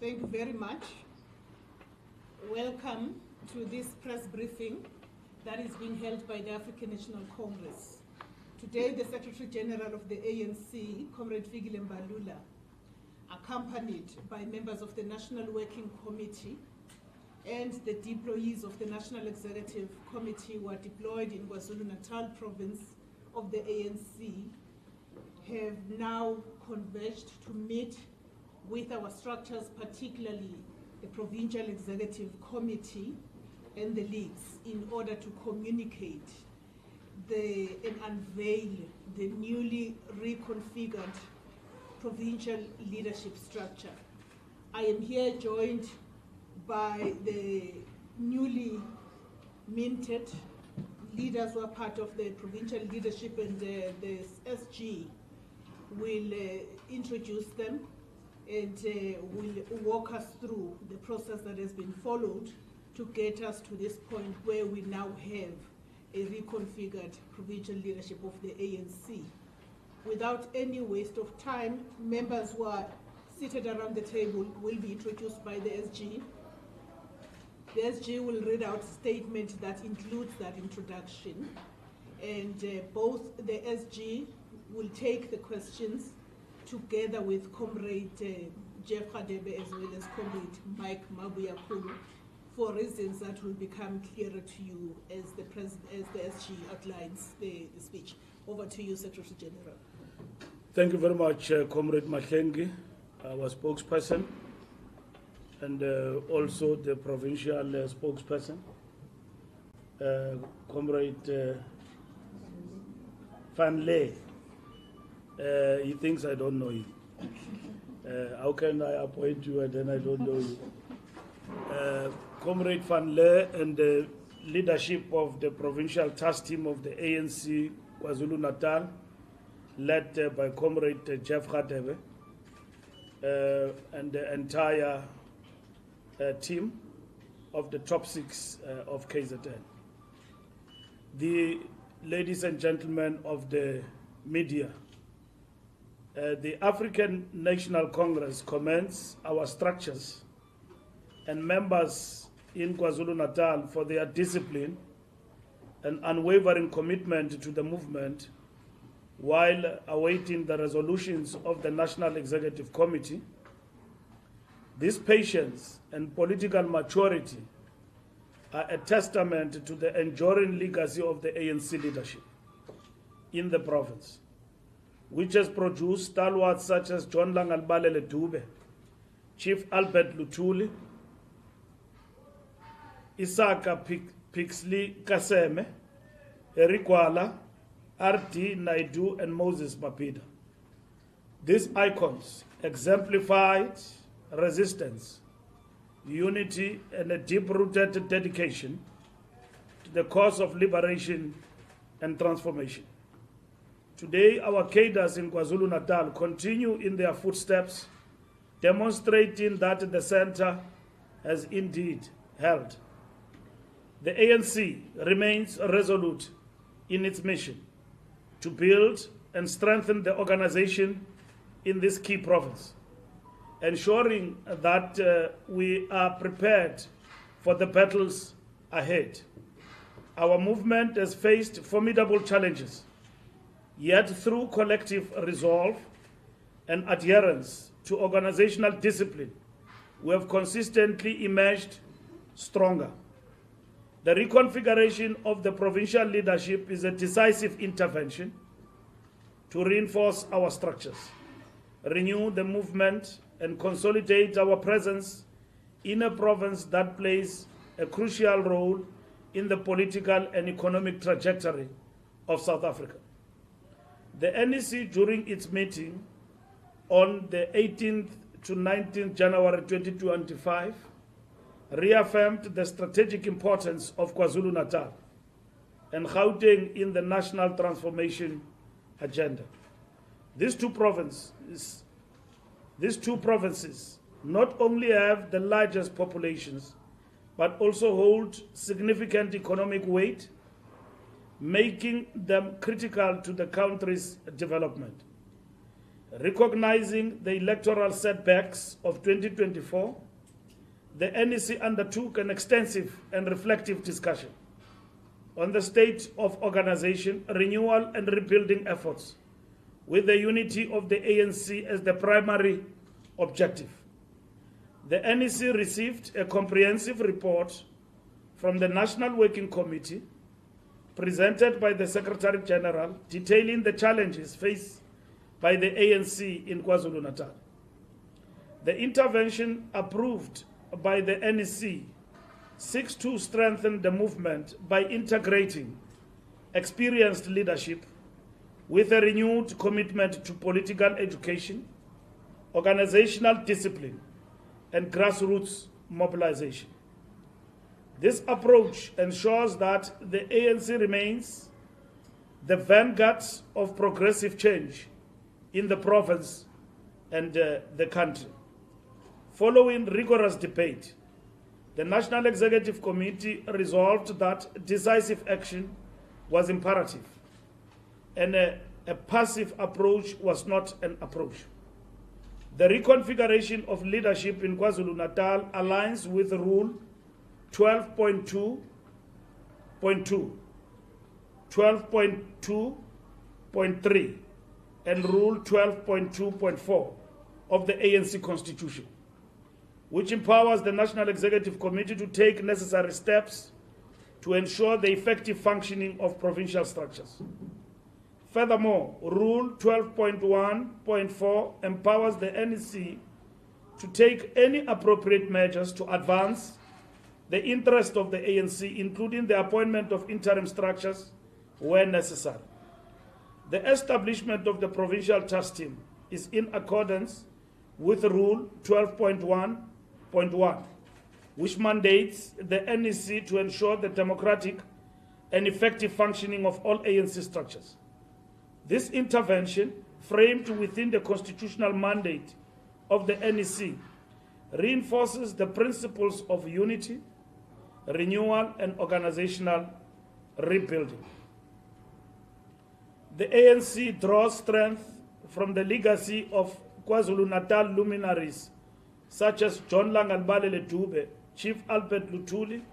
Thank you very much. Welcome to this press briefing that is being held by the African National Congress. Today, the Secretary General of the ANC, Comrade Mbalula, accompanied by members of the National Working Committee and the deployees of the National Executive Committee who are deployed in KwaZulu-Natal province of the ANC, have now converged to meet with our structures, particularly the Provincial Executive Committee and the leagues, in order to communicate and unveil the newly reconfigured provincial leadership structure. I am here joined by the newly minted leaders who are part of the provincial leadership, and the SG will introduce them and will walk us through the process that has been followed to get us to this point where we now have a reconfigured provincial leadership of the ANC. Without any waste of time, members who are seated around the table will be introduced by the SG. The SG will read out a statement that includes that introduction, and both the SG will take the questions together with Comrade Jeff Radebe as well as Comrade Mike Mabuyakulu for reasons that will become clearer to you as the SG outlines the speech. Over to you, Secretary General. Thank you very much, Comrade Mahlengi, our spokesperson, and also the provincial spokesperson, Comrade Van Ley. He thinks I don't know you. How can I appoint you and then I don't know you? Comrade Van Ley and the leadership of the provincial task team of the ANC KwaZulu-Natal, led by Comrade Jeff Radebe, and the entire team of the top 6 of KZN. The ladies and gentlemen of the media, the African National Congress commends our structures and members in KwaZulu-Natal for their discipline and unwavering commitment to the movement while awaiting the resolutions of the National Executive Committee. This patience and political maturity are a testament to the enduring legacy of the ANC leadership in the province, which has produced stalwarts such as John Langalbalele Dube, Chief Albert Luthuli, Isaka Pixley Kaseme, Eric Wala, R.D. Naidu, and Moses Mapida. These icons exemplified resistance, unity, and a deep-rooted dedication to the cause of liberation and transformation. Today, our cadres in KwaZulu-Natal continue in their footsteps, demonstrating that the center has indeed held. The ANC remains resolute in its mission to build and strengthen the organization in this key province, ensuring that we are prepared for the battles ahead. Our movement has faced formidable challenges, yet through collective resolve and adherence to organizational discipline, we have consistently emerged stronger. The reconfiguration of the provincial leadership is a decisive intervention to reinforce our structures, renew the movement, and consolidate our presence in a province that plays a crucial role in the political and economic trajectory of South Africa. The NEC, during its meeting on the 18th to 19th January 2025, reaffirmed the strategic importance of KwaZulu-Natal and Gauteng in the national transformation agenda. These two provinces not only have the largest populations, but also hold significant economic weight, making them critical to the country's development. Recognizing the electoral setbacks of 2024, the NEC undertook an extensive and reflective discussion on the state of organization, renewal, and rebuilding efforts, with the unity of the ANC as the primary objective. The NEC received a comprehensive report from the National Working Committee, presented by the Secretary General, detailing the challenges faced by the ANC in KwaZulu-Natal. The intervention approved by the NEC seeks to strengthen the movement by integrating experienced leadership with a renewed commitment to political education, organizational discipline, and grassroots mobilization. This approach ensures that the ANC remains the vanguard of progressive change in the province and the country. Following rigorous debate, the National Executive Committee resolved that decisive action was imperative, and a passive approach was not an approach. The reconfiguration of leadership in KwaZulu-Natal aligns with Rule 12.2, 12.2.3, and Rule 12.2.4 of the ANC Constitution, which empowers the National Executive Committee to take necessary steps to ensure the effective functioning of provincial structures. Furthermore, Rule 12.1.4 empowers the NEC to take any appropriate measures to advance the interest of the ANC, including the appointment of interim structures where necessary. The establishment of the Provincial Task Team is in accordance with Rule 12.1.1, which mandates the NEC to ensure the democratic and effective functioning of all ANC structures. This intervention, framed within the constitutional mandate of the NEC, reinforces the principles of unity, renewal, and organizational rebuilding. The ANC draws strength from the legacy of KwaZulu-Natal luminaries such as John Langalbalele Dube, Chief Albert Lutuli,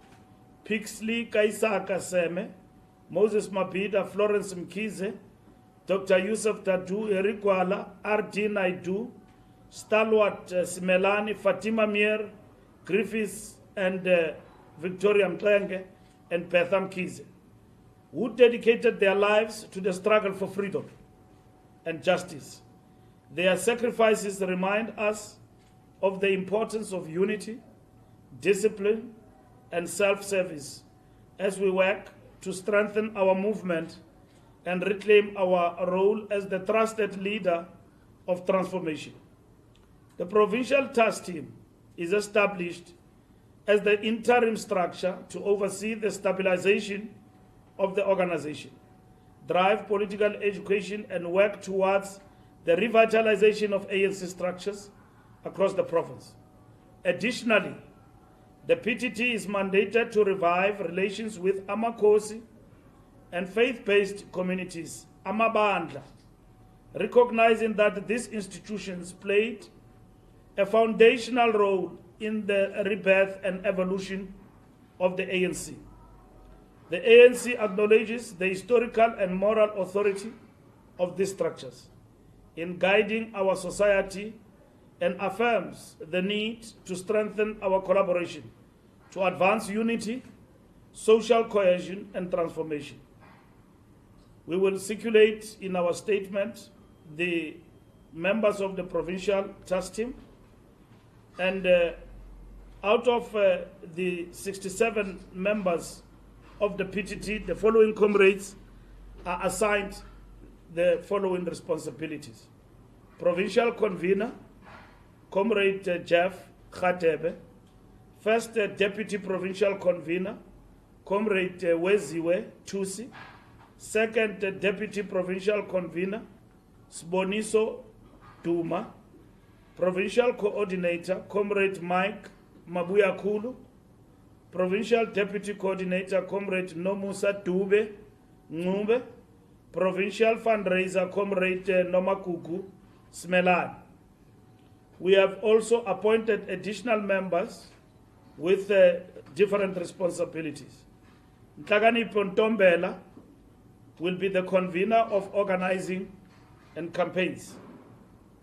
Pixley Kaisa Kaseme, Moses Mapida, Florence Mkize, Dr. Yusuf Tadu, Erikwala, R.D. Naidu, Stalwart Simelani, Fatima Mier, Griffiths, and Victoria Mtlenge, and Betham Kize, who dedicated their lives to the struggle for freedom and justice. Their sacrifices remind us of the importance of unity, discipline, and self-service as we work to strengthen our movement and reclaim our role as the trusted leader of transformation. The Provincial Task Team is established as the interim structure to oversee the stabilization of the organization, drive political education, and work towards the revitalization of ANC structures across the province. Additionally, the PTT is mandated to revive relations with Amakosi and faith-based communities, Amabandla, recognizing that these institutions played a foundational role in the rebirth and evolution of the ANC. The ANC acknowledges the historical and moral authority of these structures in guiding our society and affirms the need to strengthen our collaboration to advance unity, social cohesion, and transformation. We will circulate in our statement the members of the Provincial Task Team, and out of the 67 members of the PTT, the following comrades are assigned the following responsibilities. Provincial Convener, Comrade Jeff Khatebe. First Deputy Provincial Convener, Comrade Weziwe Tusi. Second Deputy Provincial Convener, Sboniso Duma. Provincial Coordinator, Comrade Mike Mabuyakulu. Provincial Deputy Coordinator, Comrade Nomusa Dube Ngube. Provincial Fundraiser, Comrade Nomakuku Smelan. We have also appointed additional members with different responsibilities. Nhlakanipho Ntombela will be the convener of organizing and campaigns.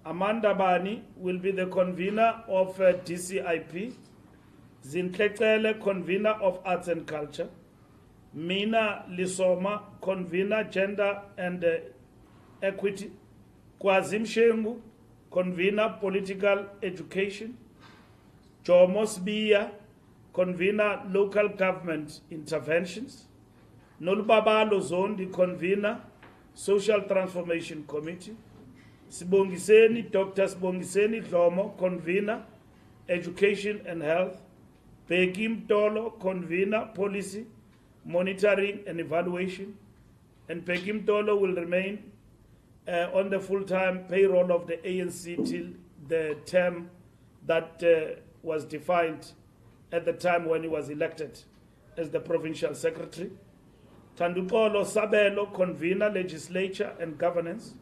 Amanda Bani will be the convener of DCIP. Zintlekele, convener of arts and culture. Mina Lisoma, convener gender and equity. Kwazim Shengu, convener political education. Jomos Biya, convener local government interventions. Nolubabalo Zone, the convener social transformation committee. Sibongiseni, Dr. Sibongiseni Dlomo, convener education and health. Bekim Tolo, convener policy, monitoring and evaluation. And Bekim Tolo will remain on the full-time payroll of the ANC till the term that was defined at the time when he was elected as the provincial secretary. Tandukolo Sabelo, convener legislature and governance.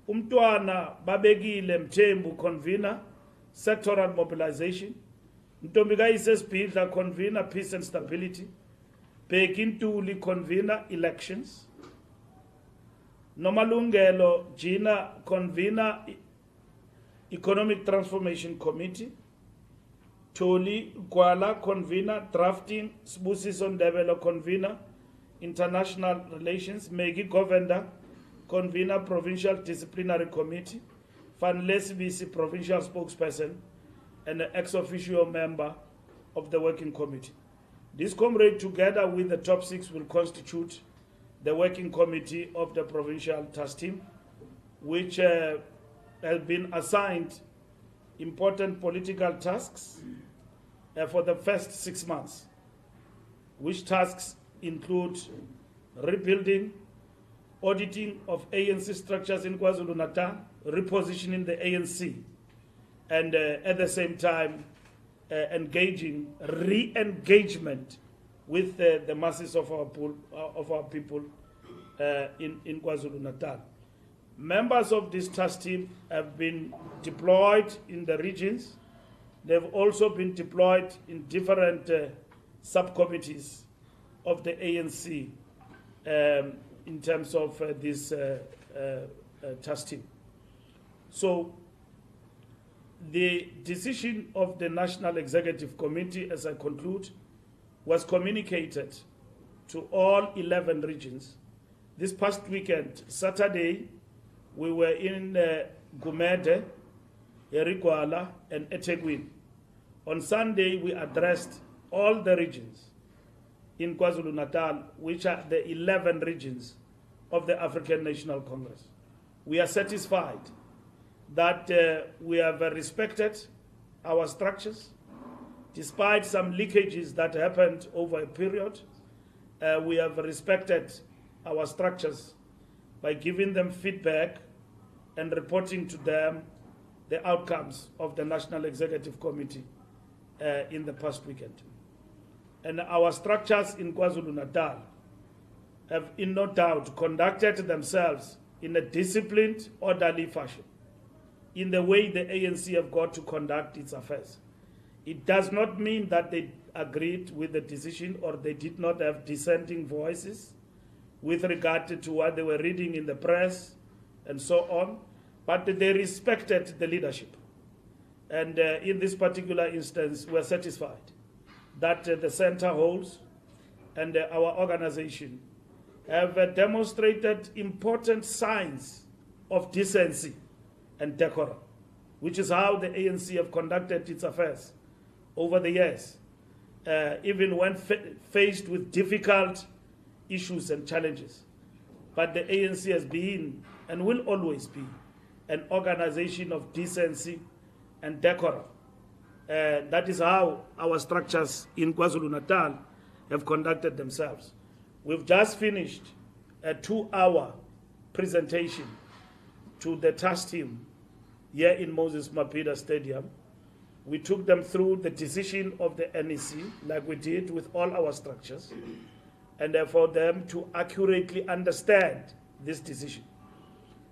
Umtwana Babegile Mthembu, convener sectoral mobilization. Ntombikayise Spidla, convener peace and stability. Bekintuli, convener elections. Nomalungelo Gina, convener economic transformation committee. Toli Kwala, convener drafting. Sbusiso Ndebele, convener international relations. Megi Govender, convener provincial disciplinary committee. Van Lesbisi, provincial spokesperson and an ex-officio member of the working committee. This comrade, together with the top 6, will constitute the working committee of the provincial task team, which has been assigned important political tasks for the first 6 months, which tasks include rebuilding, auditing of ANC structures in KwaZulu-Natal, repositioning the ANC, and at the same time re-engagement with the masses of our people in KwaZulu-Natal. Members of this task team have been deployed in the regions. They've also been deployed in different subcommittees of the ANC in terms of this task team. So the decision of the National Executive Committee, as I conclude, was communicated to all 11 regions. This past weekend, Saturday, we were in Gumede, Reconfigured, and eThekwini. On Sunday, we addressed all the regions in KwaZulu-Natal, which are the 11 regions of the African National Congress. We are satisfied that we have respected our structures. Despite some leakages that happened over a period, we have respected our structures by giving them feedback and reporting to them the outcomes of the National Executive Committee in the past weekend. And our structures in KwaZulu-Natal have in no doubt conducted themselves in a disciplined, orderly fashion, in the way the ANC have got to conduct its affairs. It does not mean that they agreed with the decision or they did not have dissenting voices with regard to what they were reading in the press and so on, but they respected the leadership. And in this particular instance, we're satisfied that the center holds and our organization have demonstrated important signs of decency and decorum, which is how the ANC have conducted its affairs over the years, even when faced with difficult issues and challenges. But the ANC has been and will always be an organization of decency and decorum. That is how our structures in KwaZulu-Natal have conducted themselves. We've just finished a 2-hour presentation to the task team here in Moses Mabhida Stadium. We took them through the decision of the NEC, like we did with all our structures, and for them to accurately understand this decision.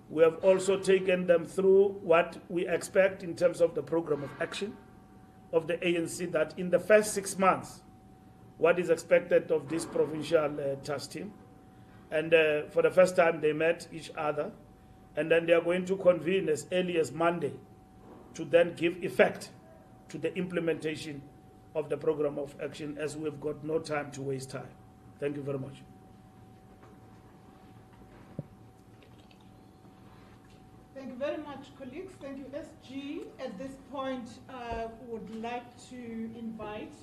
We have also taken them through what we expect in terms of the program of action of the ANC, that in the first 6 months, what is expected of this provincial task team. And for the first time, they met each other, and then they are going to convene as early as Monday to then give effect to the implementation of the program of action, as we've got no time to waste time. Thank you very much. Thank you very much, colleagues. Thank you, SG. At this point, I would like to invite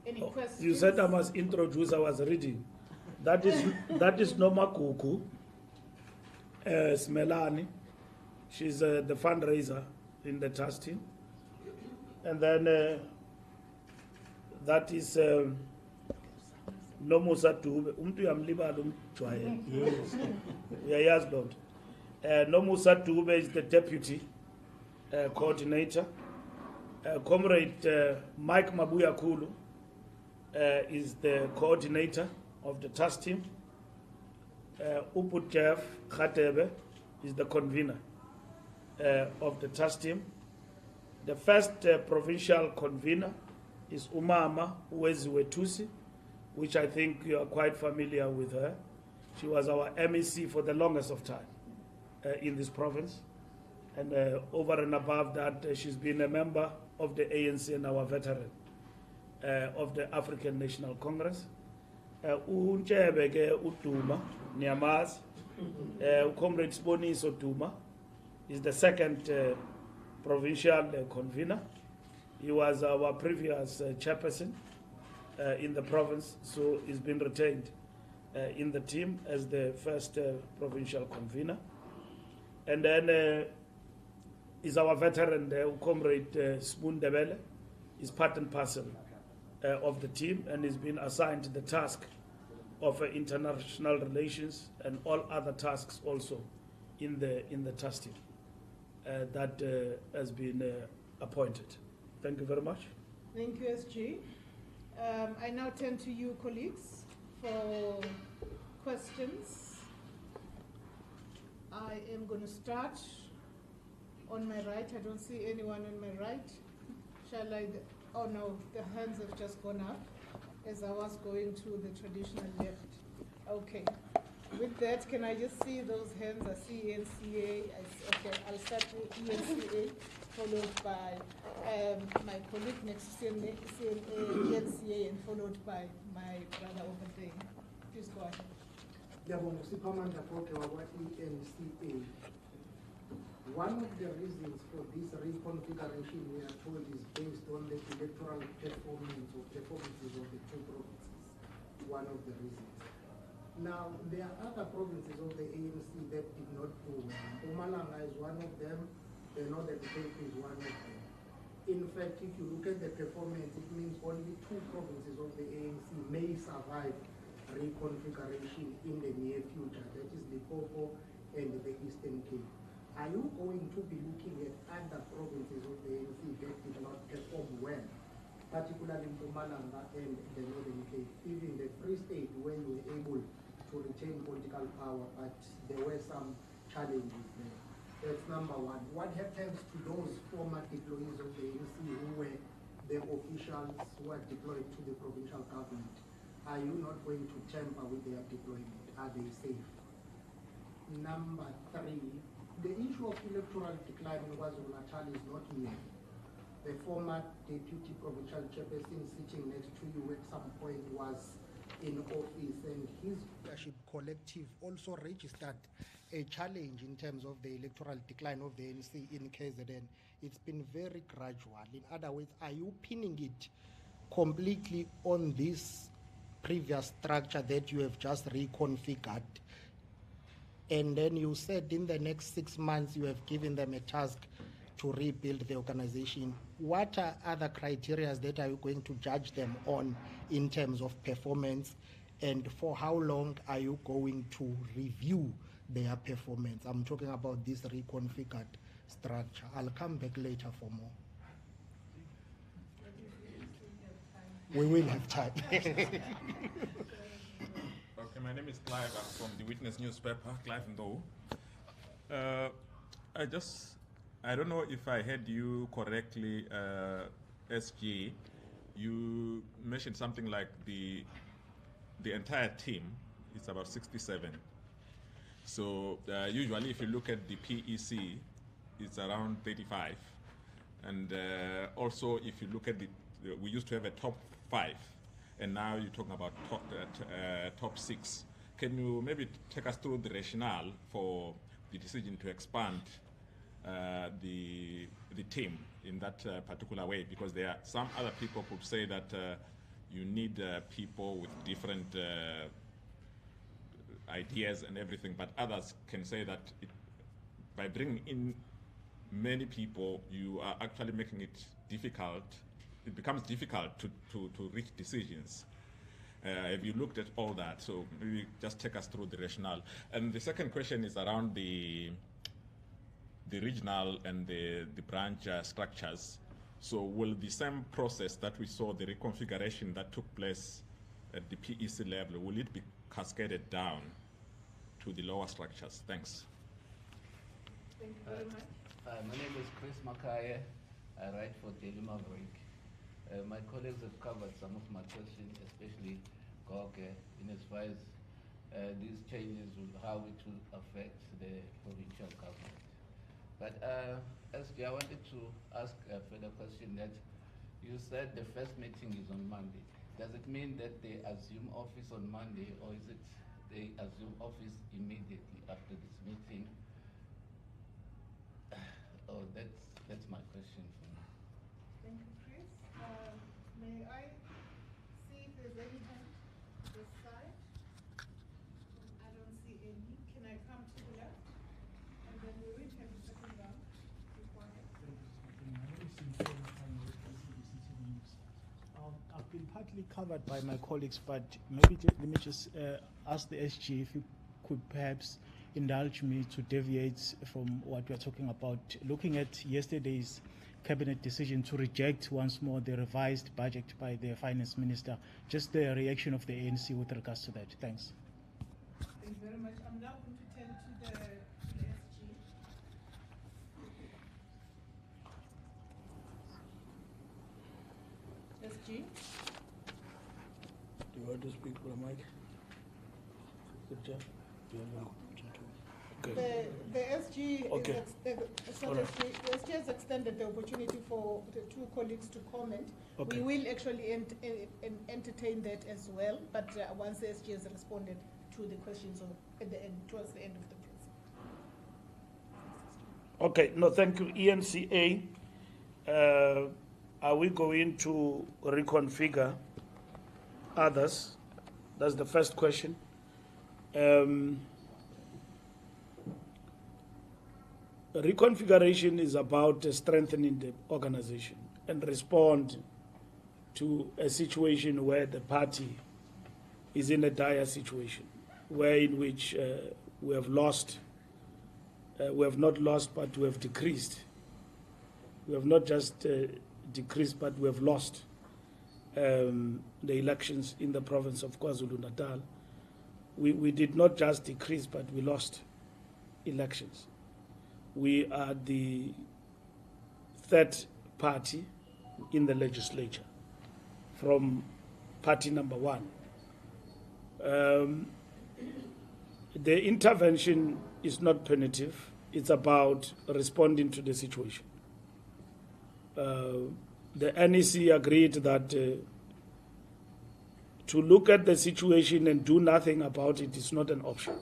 any questions. You said I must introduce, I was reading. That is Noma Kuku Smelani. She's the fundraiser in the task team. And then that is Nomusa Dube. Yes, Lord. Nomusa Dube is the deputy coordinator. Comrade Mike Mabuya Kulu is the coordinator of the task team. Uputjev Khatebe is the convener of the task team. The first provincial convener is Umama Uweziwetusi, which I think you are quite familiar with her. She was our MEC for the longest of time in this province. And over and above that, she's been a member of the ANC and our veteran of the African National Congress. Unchebe ke uDuma Nyamazi, Comrade Siboniso Duma is the second provincial convener. He was our previous chairperson in the province, so he's been retained in the team as the first provincial convener. And then is our veteran, Comrade Spoon Debele, is part and parcel of the team, and has been assigned the task of international relations and all other tasks also in the task team that has been appointed. Thank you very much. Thank you, SG. I now turn to you, colleagues, for questions. I am going to start on my right. I don't see anyone on my right. Shall I? Oh no, the hands have just gone up as I was going to the traditional left. Okay. With that, can I just see those hands? I see ENCA. Okay, I'll start with ENCA, followed by my colleague next to ENCA, and followed by my brother over there. Please go ahead. One of the reasons for this reconfiguration, we are told, is based on the electoral performances of the two provinces. One of the reasons. Now, there are other provinces of the ANC that did not do well. Mpumalanga is one of them. The Northern Cape is one of them. In fact, if you look at the performance, it means only two provinces of the ANC may survive reconfiguration in the near future. That is Limpopo and the Eastern Cape. Are you going to be looking at other provinces of the ANC that did not perform well, particularly Mpumalanga and the Northern Cape, even the Free State, where you were able to retain political power, but there were some challenges there? That's number one. What happens to those former deployees of the ANC who were the officials who are deployed to the provincial government? Are you not going to tamper with their deployment? Are they safe? Number three, the issue of electoral decline in KwaZulu-Natal is not new. The former deputy provincial chairperson sitting next to you at some point was in office, and his leadership collective also registered a challenge in terms of the electoral decline of the ANC in KZN. It's been very gradual. In other words, are you pinning it completely on this previous structure that you have just reconfigured? And then you said in the next 6 months you have given them a task to rebuild the organization. What are other criteria that are you going to judge them on in terms of performance, and for how long are you going to review their performance? I'm talking about this reconfigured structure. I'll come back later for more. We will have time. Okay, my name is Clive. I'm from the Witness newspaper, Clive Ndo. I don't know if I heard you correctly, SG. You mentioned something like the entire team is about 67. So usually if you look at the PEC, it's around 35. And also if you look at we used to have a top 5, and now you're talking about top 6. Can you maybe take us through the rationale for the decision to expand the team in that particular way? Because there are some other people who say that you need people with different ideas and everything, but others can say that by bringing in many people, you are actually making it difficult. It becomes difficult to reach decisions. Have you looked at all that? So maybe just take us through the rationale. And the second question is around the regional and the branch structures. So will the same process that we saw, the reconfiguration that took place at the PEC level, will it be cascaded down to the lower structures? Thanks. Thank you very much. My name is Chris Makaye. I write for Daily Maverick. My colleagues have covered some of my questions, especially Goke, in as far as these changes, how it will affect the provincial government. But SG, I wanted to ask a further question that you said the first meeting is on Monday. Does it mean that they assume office on Monday, or is it they assume office immediately after this meeting? Oh, that's my question for now. Thank you, Chris. May I see if there's any hand this side? I don't see any. Can I come to the left? And then we will have the second round. I've been partly covered by my colleagues, but maybe let me just ask the SG if you could perhaps indulge me to deviate from what we're talking about. Looking at yesterday's cabinet decision to reject once more the revised budget by the finance minister, just the reaction of the ANC with regards to that. Thanks. Thank you very much. I'm now going to turn to the SG. SG? Do you want to speak for the mic? Okay. The SG, Okay. the SG has extended the opportunity for the two colleagues to comment. Okay. We will actually entertain that as well, but once the SG has responded to the questions at the end, towards the end of the presentation. Okay, no, thank you. ENCA, are we going to reconfigure others? That's the first question. Reconfiguration is about strengthening the organization and respond to a situation where the party is in a dire situation, where in which we have lost, we have not lost, but we have decreased. We have not just decreased, but we have lost the elections in the province of KwaZulu-Natal. We did not just decrease, but we lost elections. We are the third party in the legislature from party number 1. The intervention is not punitive. It's about responding to the situation. The NEC agreed that to look at the situation and do nothing about it is not an option.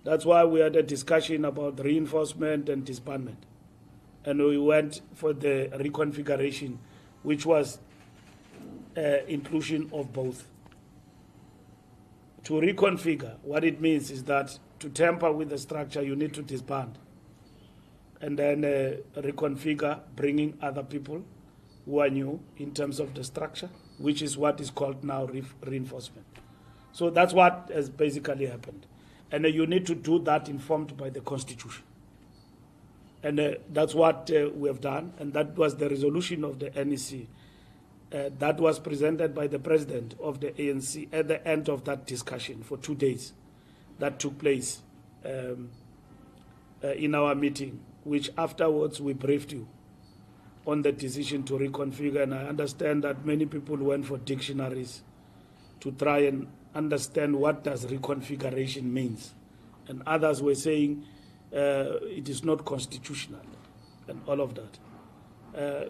That's why we had a discussion about reinforcement and disbandment. And we went for the reconfiguration, which was inclusion of both. To reconfigure, what it means is that to tamper with the structure, you need to disband. And then reconfigure, bringing other people who are new in terms of the structure, which is what is called now reinforcement. So that's what has basically happened. And you need to do that informed by the Constitution. And that's what we have done, and that was the resolution of the NEC. That was presented by the president of the ANC at the end of that discussion for 2 days that took place in our meeting, which afterwards we briefed you on the decision to reconfigure. And I understand that many people went for dictionaries to try and understand what does reconfiguration means. And others were saying it is not constitutional and all of that.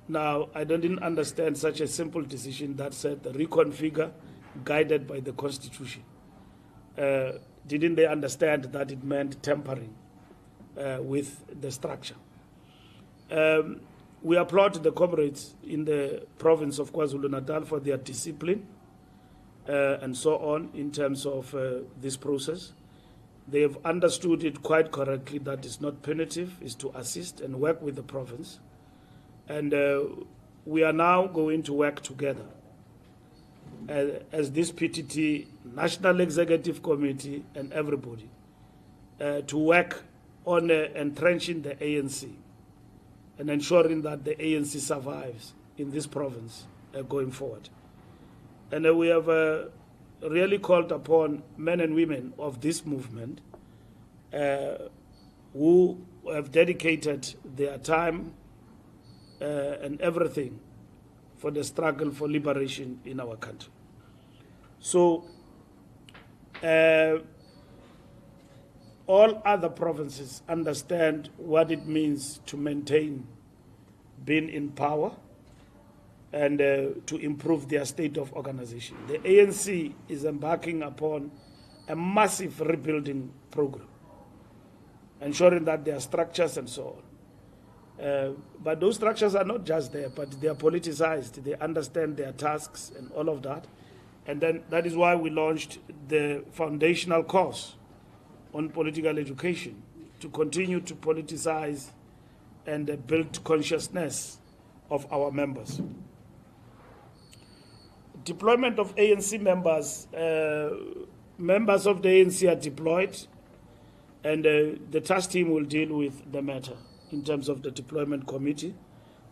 Now, I didn't understand such a simple decision that said reconfigure guided by the Constitution. Didn't they understand that it meant tampering with the structure? We applaud the comrades in the province of KwaZulu-Natal for their discipline and so on in terms of this process. They have understood it quite correctly that it's not punitive, it's to assist and work with the province. And we are now going to work together as this PTT, National Executive Committee and everybody to work on entrenching the ANC and ensuring that the ANC survives in this province going forward. And we have really called upon men and women of this movement who have dedicated their time and everything for the struggle for liberation in our country. So all other provinces understand what it means to maintain being in power and to improve their state of organization. The ANC is embarking upon a massive rebuilding program, ensuring that there are structures and so on. But those structures are not just there, but they are politicized. They understand their tasks and all of that. And then that is why we launched the foundational course on political education to continue to politicize and build consciousness of our members. Deployment of ANC members, members of the ANC are deployed, and the task team will deal with the matter in terms of the deployment committee.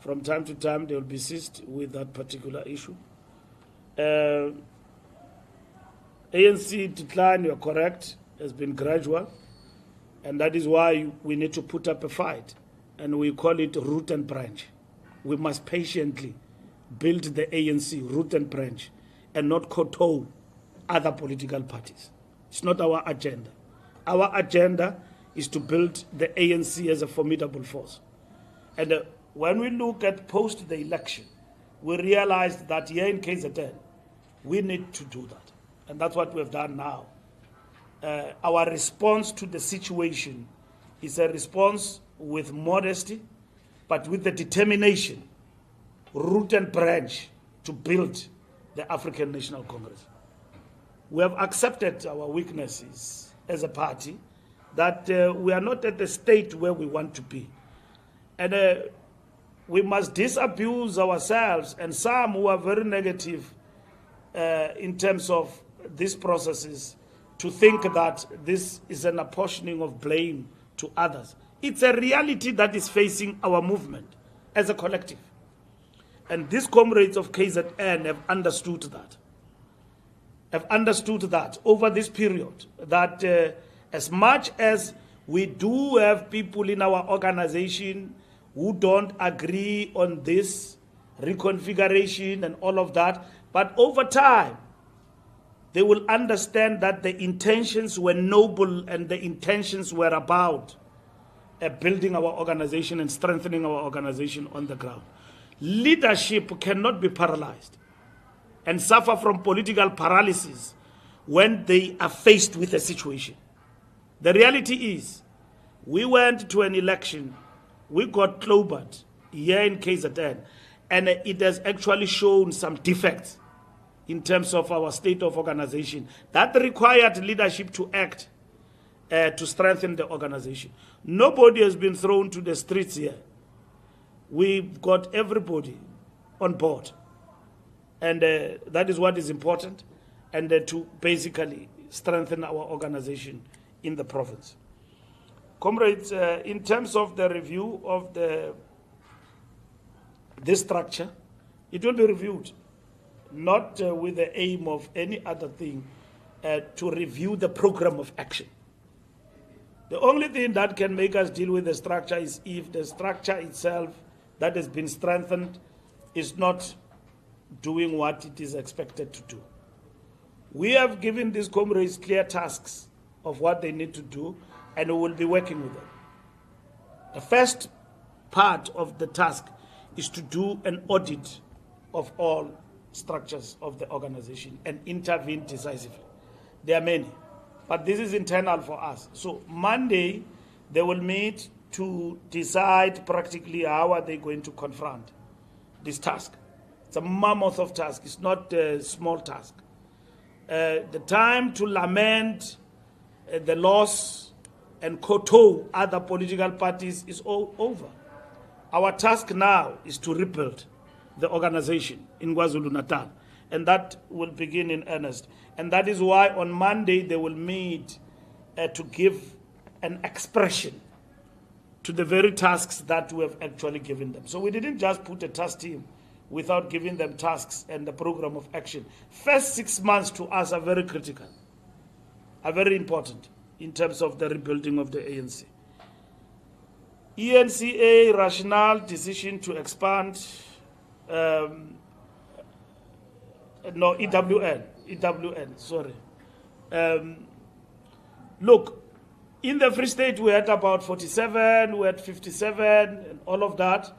From time to time, they will be seized with that particular issue. ANC decline, you're correct, has been gradual, and that is why we need to put up a fight, and we call it root and branch. We must patiently build the ANC root and branch and not kowtow other political parties. It's not our agenda. Our agenda is to build the ANC as a formidable force. And when we look at post the election, we realized that here in KZN, we need to do that. And that's what we have done now. Our response to the situation is a response with modesty, but with the determination, root and branch, to build the African National Congress. We have accepted our weaknesses as a party, that we are not at the state where we want to be. And we must disabuse ourselves and some who are very negative in terms of these processes to think that this is an apportioning of blame to others. It's a reality that is facing our movement as a collective. And these comrades of KZN have understood that, over this period, that as much as we do have people in our organization who don't agree on this reconfiguration and all of that, but over time, they will understand that the intentions were noble and the intentions were about building our organization and strengthening our organization on the ground. Leadership cannot be paralyzed and suffer from political paralysis when they are faced with a situation. The reality is, we went to an election, we got clobbered here in KZN, and it has actually shown some defects in terms of our state of organization that required leadership to act to strengthen the organization. Nobody has been thrown to the streets here. We've got everybody on board. And that is what is important, and to basically strengthen our organization in the province. Comrades, in terms of the review of this structure, it will be reviewed, not with the aim of any other thing, to review the program of action. The only thing that can make us deal with the structure is if the structure itself that has been strengthened is not doing what it is expected to do. We have given these comrades clear tasks of what they need to do, and we will be working with them. The first part of the task is to do an audit of all structures of the organization and intervene decisively. There are many, but this is internal for us. So Monday, they will meet to decide practically how are they going to confront this task. It's a mammoth of task. It's not a small task. The time to lament the loss and kowtow other political parties is all over. Our task now is to rebuild the organization in KwaZulu-Natal, and that will begin in earnest. And that is why on Monday they will meet to give an expression to the very tasks that we have actually given them. So we didn't just put a task team without giving them tasks and the program of action. First 6 months to us are very critical, are very important in terms of the rebuilding of the ANC. ENCA rationale decision to expand, EWN, sorry. Look, in the Free State we had about 47, we had 57, and all of that.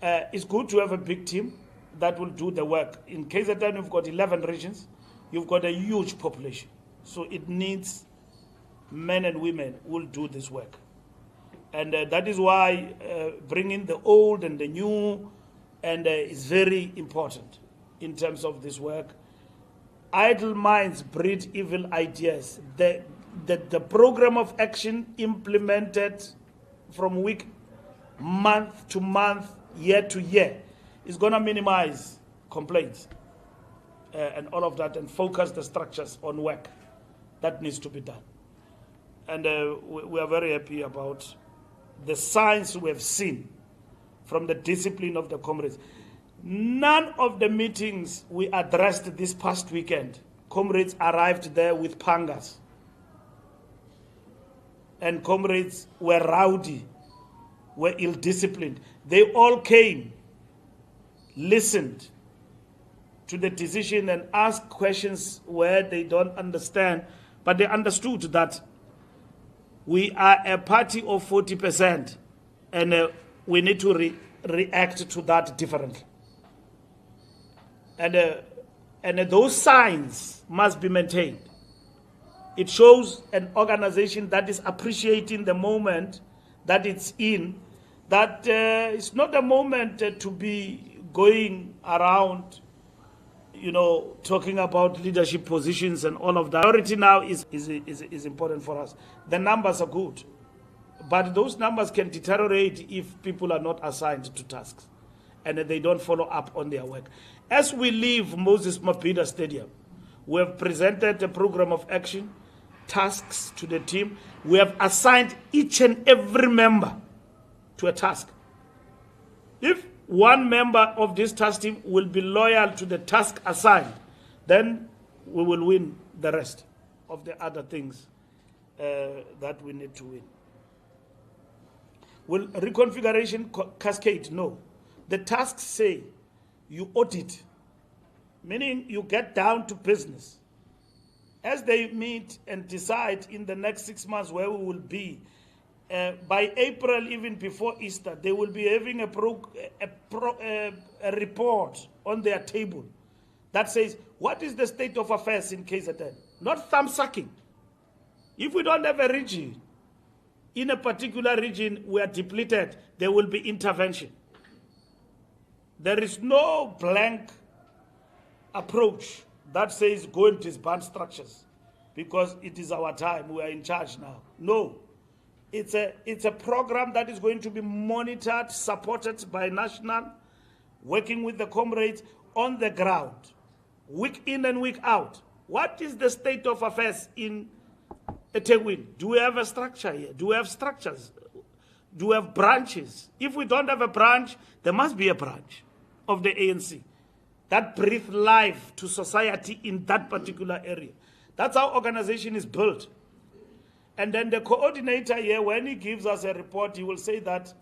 It's good to have a big team that will do the work. In KZN, you've got 11 regions. You've got a huge population. So it needs men and women who will do this work. And that is why bringing the old and the new is very important in terms of this work. Idle minds breed evil ideas. The program of action implemented from week, month to month, year to year is going to minimize complaints and all of that and focus the structures on work that needs to be done. And we are very happy about the signs we have seen from the discipline of the comrades. None of the meetings we addressed this past weekend, comrades arrived there with pangas. And comrades were rowdy, were ill-disciplined. They all came, listened to the decision and asked questions where they don't understand, but they understood that we are a party of 40% and we need to react to that differently. And those signs must be maintained. It shows an organization that is appreciating the moment that it's in, that it's not a moment to be going around, talking about leadership positions and all of that. Priority now is important for us. The numbers are good, but those numbers can deteriorate if people are not assigned to tasks and they don't follow up on their work. As we leave Moses Mabhida Stadium, we have presented a program of action, tasks to the team. We have assigned each and every member to a task. If one member of this task team will be loyal to the task assigned, then we will win the rest of the other things that we need to win. Will reconfiguration cascade? No. The tasks say you audit, meaning you get down to business. As they meet and decide in the next 6 months where we will be, by April, even before Easter, they will be having a report on their table that says, what is the state of affairs in KZN? Not thumb-sucking. If we don't have a region, in a particular region we are depleted, there will be intervention. There is no blank approach that says go and disband structures because it is our time, we are in charge now. No. It's a program that is going to be monitored, supported by national, working with the comrades on the ground, week in and week out. What is the state of affairs in eThekwini? Do we have a structure here? Do we have structures? Do we have branches? If we don't have a branch, there must be a branch of the ANC that breathes life to society in that particular area. That's how organization is built. And then the coordinator here, when he gives us a report, he will say that,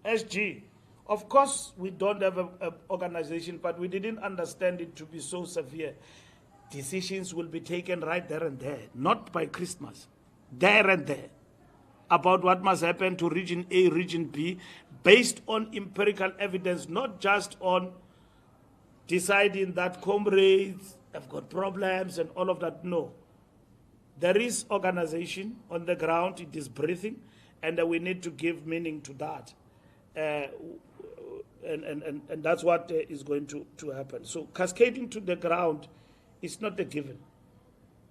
SG, of course we don't have an organization, but we didn't understand it to be so severe. Decisions will be taken right there and there, not by Christmas, there and there, about what must happen to Region A, Region B, based on empirical evidence, not just on deciding that comrades have got problems and all of that. No. There is organization on the ground, it is breathing, and we need to give meaning to that. And that's what is going to happen. So cascading to the ground is not a given.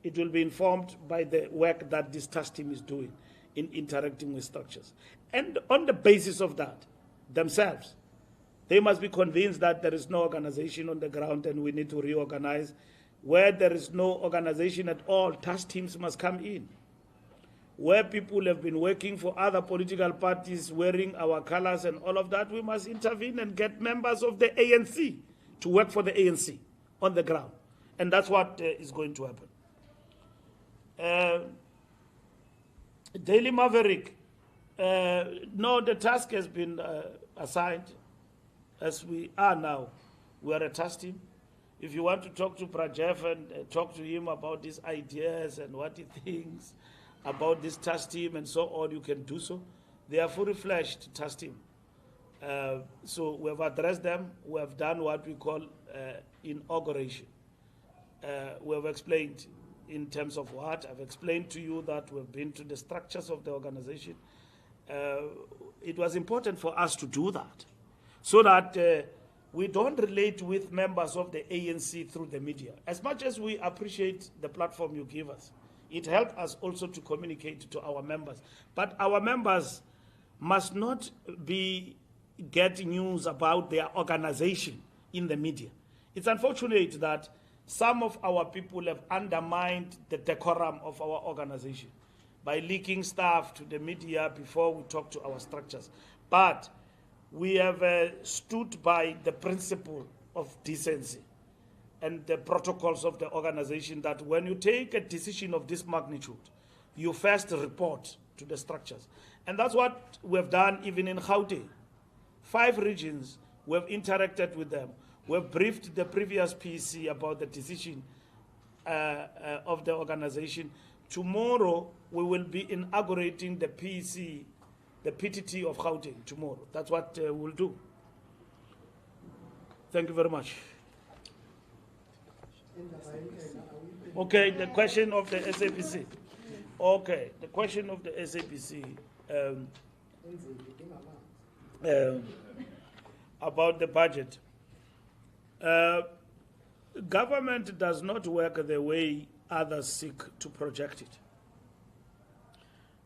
It will be informed by the work that this task team is doing in interacting with structures. And on the basis of that, themselves, they must be convinced that there is no organization on the ground and we need to reorganize. Where there is no organization at all, task teams must come in. Where people have been working for other political parties, wearing our colors and all of that, we must intervene and get members of the ANC to work for the ANC on the ground. And that's what is going to happen. Daily Maverick, no, the task has been assigned. As we are now, we are a task team. If you want to talk to Prajeff and talk to him about his ideas and what he thinks about this task team and so on, you can do so. They are fully fledged task team. So we have addressed them. We have done what we call inauguration. We have explained in terms of what. I've explained to you that we've been to the structures of the organization. It was important for us to do that so that we don't relate with members of the ANC through the media. As much as we appreciate the platform you give us, it helps us also to communicate to our members. But our members must not be getting news about their organization in the media. It's unfortunate that some of our people have undermined the decorum of our organization by leaking stuff to the media before we talk to our structures. But we have stood by the principle of decency and the protocols of the organization that when you take a decision of this magnitude, you first report to the structures. And that's what we've done even in Gauteng. 5 regions, we've interacted with them. We've briefed the previous PC about the decision of the organization. Tomorrow, we will be inaugurating the PC, the PTT of Gauteng tomorrow. That's what we'll do. Thank you very much. Okay, the question of the SAPC. Okay, the question of the SAPC about the budget. Government does not work the way others seek to project it.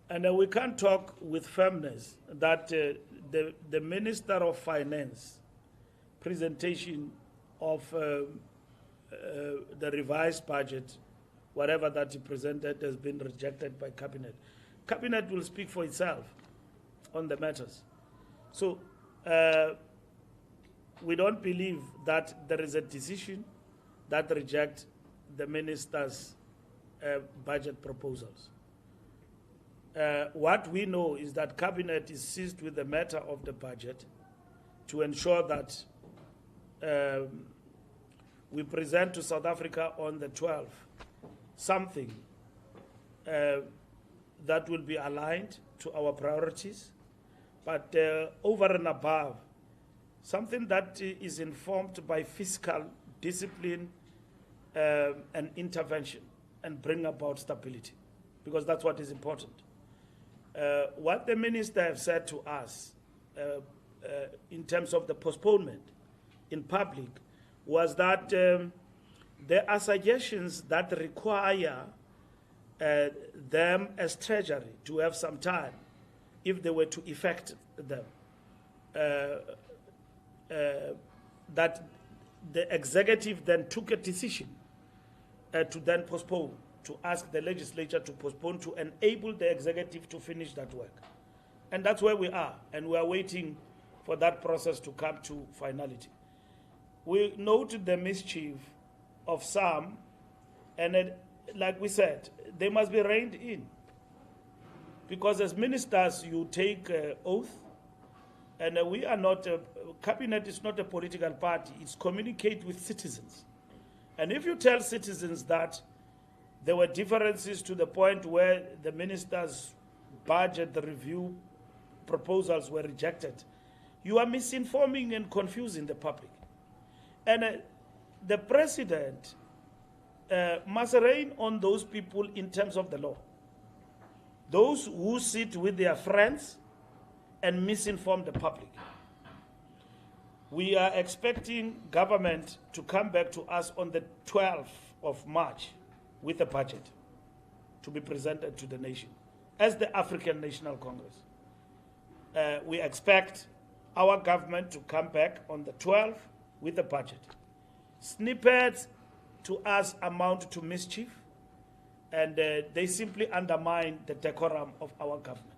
And we can't talk with firmness that the Minister of Finance presentation of the revised budget, whatever that he presented, has been rejected by Cabinet. Cabinet will speak for itself on the matters. So we don't believe that there is a decision that rejects the Minister's budget proposals. What we know is that Cabinet is seized with the matter of the budget to ensure that we present to South Africa on the 12th something that will be aligned to our priorities, but over and above, something that is informed by fiscal discipline and intervention and bring about stability, because that's what is important. What the minister have said to us in terms of the postponement in public was that there are suggestions that require them as Treasury to have some time if they were to effect them. That the executive then took a decision to then postpone, to ask the legislature to postpone, to enable the executive to finish that work. And that's where we are, and we are waiting for that process to come to finality. We noted the mischief of some, and like we said, they must be reined in. Because as ministers, you take oath, and we are not, cabinet is not a political party, it's communicate with citizens. And if you tell citizens that there were differences to the point where the minister's budget review proposals were rejected, you are misinforming and confusing the public. And the president must rein on those people in terms of the law. Those who sit with their friends and misinform the public. We are expecting government to come back to us on the 12th of March with a budget to be presented to the nation as the African National Congress. We expect our government to come back on the 12th with a budget. Snippets to us amount to mischief, and they simply undermine the decorum of our government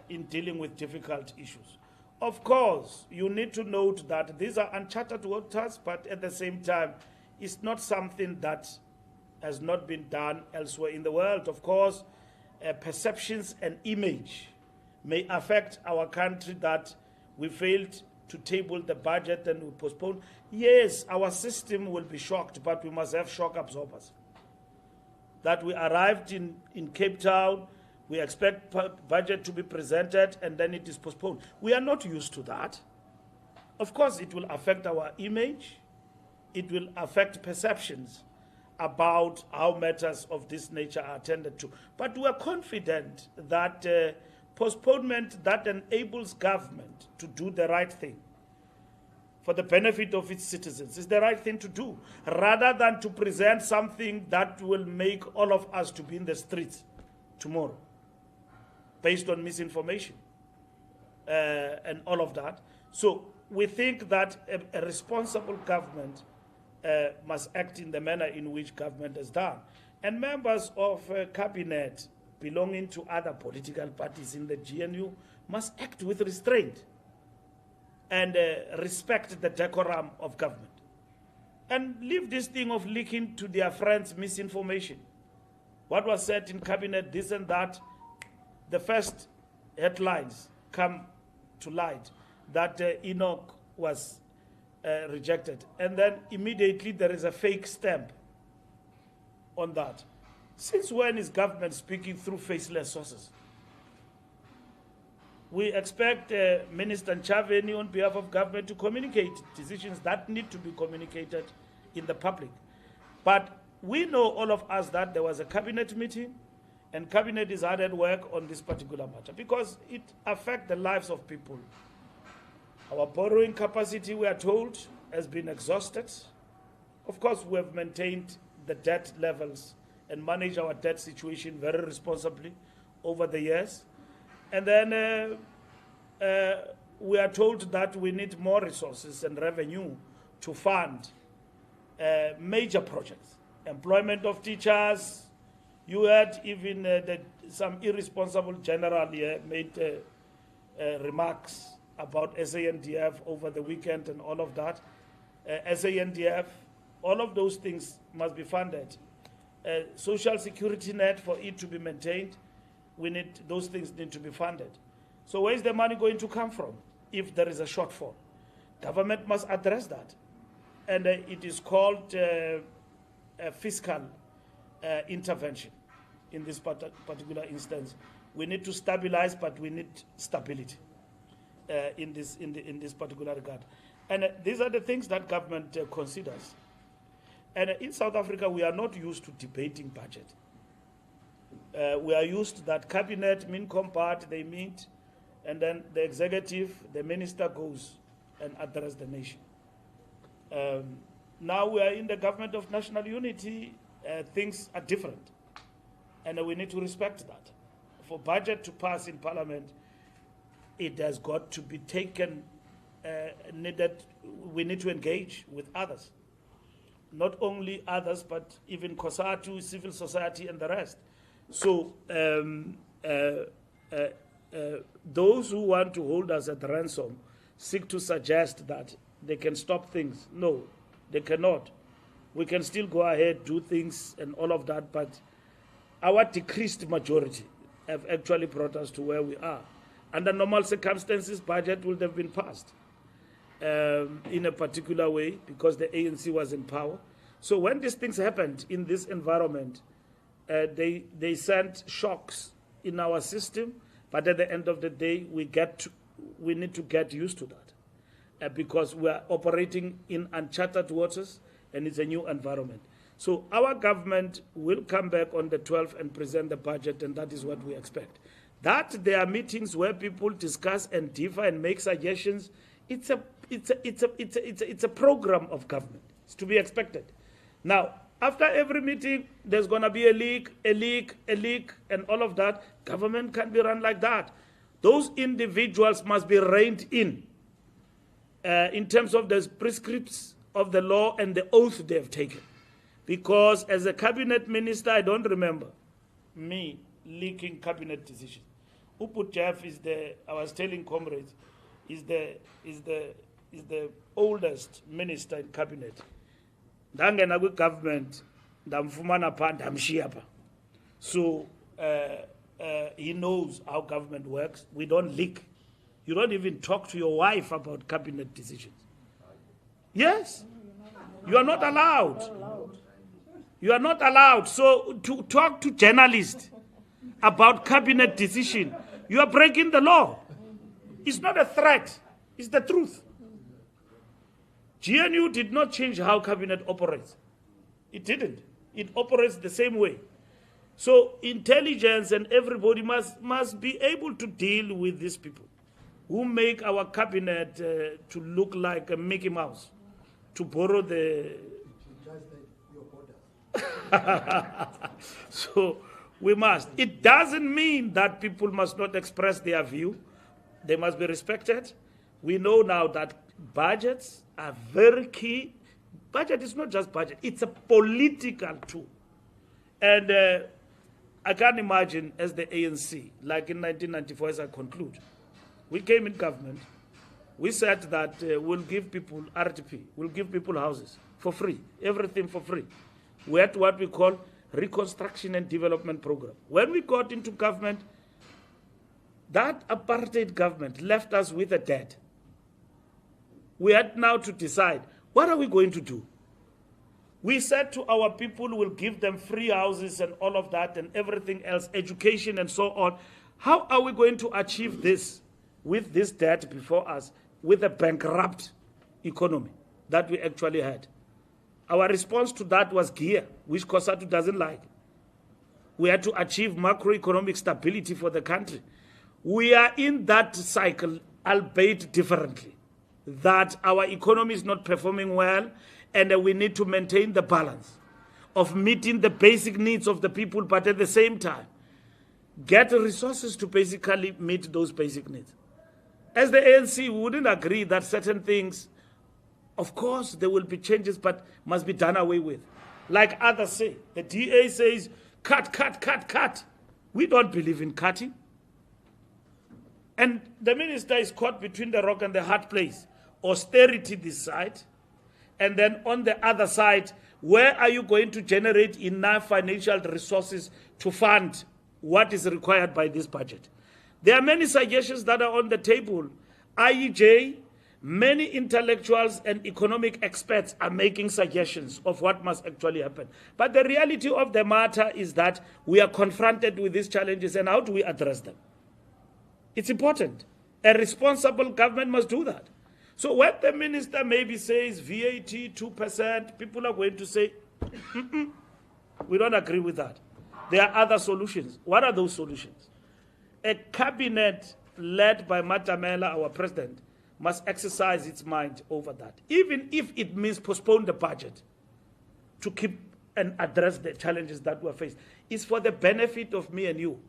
in dealing with difficult issues. Of course, you need to note that these are uncharted waters, but at the same time, it's not something that has not been done elsewhere in the world. Of course, perceptions and image may affect our country that we failed to table the budget and we postpone. Yes, our system will be shocked, but we must have shock absorbers. That we arrived in Cape Town, we expect budget to be presented, and then it is postponed. We are not used to that. Of course, it will affect our image. It will affect perceptions about how matters of this nature are attended to. But we are confident that postponement that enables government to do the right thing for the benefit of its citizens is the right thing to do, rather than to present something that will make all of us to be in the streets tomorrow based on misinformation and all of that. So we think that a responsible government must act in the manner in which government has done. And members of cabinet belonging to other political parties in the GNU must act with restraint and respect the decorum of government. And leave this thing of leaking to their friends misinformation. What was said in cabinet, this and that, the first headlines come to light that Enoch was rejected. And then immediately there is a fake stamp on that. Since when is government speaking through faceless sources? We expect Minister Nchaveni on behalf of government to communicate decisions that need to be communicated in the public. But we know, all of us, that there was a cabinet meeting and cabinet is hard at work on this particular matter because it affects the lives of people. Our borrowing capacity, we are told, has been exhausted. Of course, we have maintained the debt levels and managed our debt situation very responsibly over the years. And then we are told that we need more resources and revenue to fund major projects. Employment of teachers. You had even some irresponsible general here made remarks about SANDF over the weekend and all of that. SANDF, all of those things must be funded. Social security net, for it to be maintained, those things need to be funded. So where is the money going to come from if there is a shortfall? Government must address that. And it is called a fiscal intervention in this particular instance. We need to stabilize, but we need stability in this particular regard. And these are the things that government considers. And in South Africa, we are not used to debating budget. We are used to that cabinet, MINCOM part, they meet, and then the executive, the minister goes and address the nation. Now we are in the government of national unity, things are different. And we need to respect that. For budget to pass in parliament, it has got to be taken, we need to engage with others. Not only others, but even COSATU, civil society, and the rest. So those who want to hold us at ransom seek to suggest that they can stop things. No, they cannot. We can still go ahead, do things and all of that, but our decreased majority have actually brought us to where we are. Under normal circumstances, budget would have been passed in a particular way because the ANC was in power. So when these things happened in this environment, they sent shocks in our system, but at the end of the day, we need to get used to that because we are operating in uncharted waters and it's a new environment. So our government will come back on the 12th and present the budget, and that is what we expect. That there are meetings where people discuss and differ and make suggestions. It's a program of government. It's to be expected. Now, after every meeting, there's going to be a leak, and all of that. Government can't be run like that. Those individuals must be reined in terms of the prescripts of the law and the oath they have taken. Because as a cabinet minister, I don't remember me leaking cabinet decisions. Uput Jeff I was telling comrades, is the oldest minister in cabinet. Ndangena kwi government, ndamfumana pha ndamshiya pha. So he knows how government works. We don't leak. You don't even talk to your wife about cabinet decisions. Yes, you are not allowed. You are not allowed. So to talk to journalists about cabinet decision, you are breaking the law. It's not a threat. It's the truth. GNU did not change how cabinet operates. It didn't. It operates the same way. So intelligence and everybody must be able to deal with these people who make our cabinet to look like a Mickey Mouse, to borrow the... So we must. It doesn't mean that people must not express their view. They must be respected. We know now that budgets are very key. Budget is not just budget. It's a political tool. And I can't imagine as the ANC, like in 1994, as I conclude, we came in government. We said that we'll give people RTP, we'll give people houses for free, everything for free. We had what we call Reconstruction and Development Program. When we got into government, that apartheid government left us with a debt. We had now to decide, what are we going to do? We said to our people, we'll give them free houses and all of that and everything else, education and so on. How are we going to achieve this with this debt before us, with a bankrupt economy that we actually had? Our response to that was gear, which COSATU doesn't like. We had to achieve macroeconomic stability for the country. We are in that cycle, albeit differently, that our economy is not performing well, and we need to maintain the balance of meeting the basic needs of the people, but at the same time, get resources to basically meet those basic needs. As the ANC, we wouldn't agree that certain things, of course, there will be changes, but must be done away with. Like others say, the DA says, cut, cut, cut, cut. We don't believe in cutting. And the minister is caught between the rock and the hard place. Austerity this side, and then on the other side, where are you going to generate enough financial resources to fund what is required by this budget? There are many suggestions that are on the table. IEJ, many intellectuals and economic experts are making suggestions of what must actually happen. But the reality of the matter is that we are confronted with these challenges, and how do we address them? It's important. A responsible government must do that. So when the minister maybe says VAT 2%, people are going to say, we don't agree with that. There are other solutions. What are those solutions? A cabinet led by Matamela, our president, must exercise its mind over that, even if it means postpone the budget to keep and address the challenges that we face. It's for the benefit of me and you.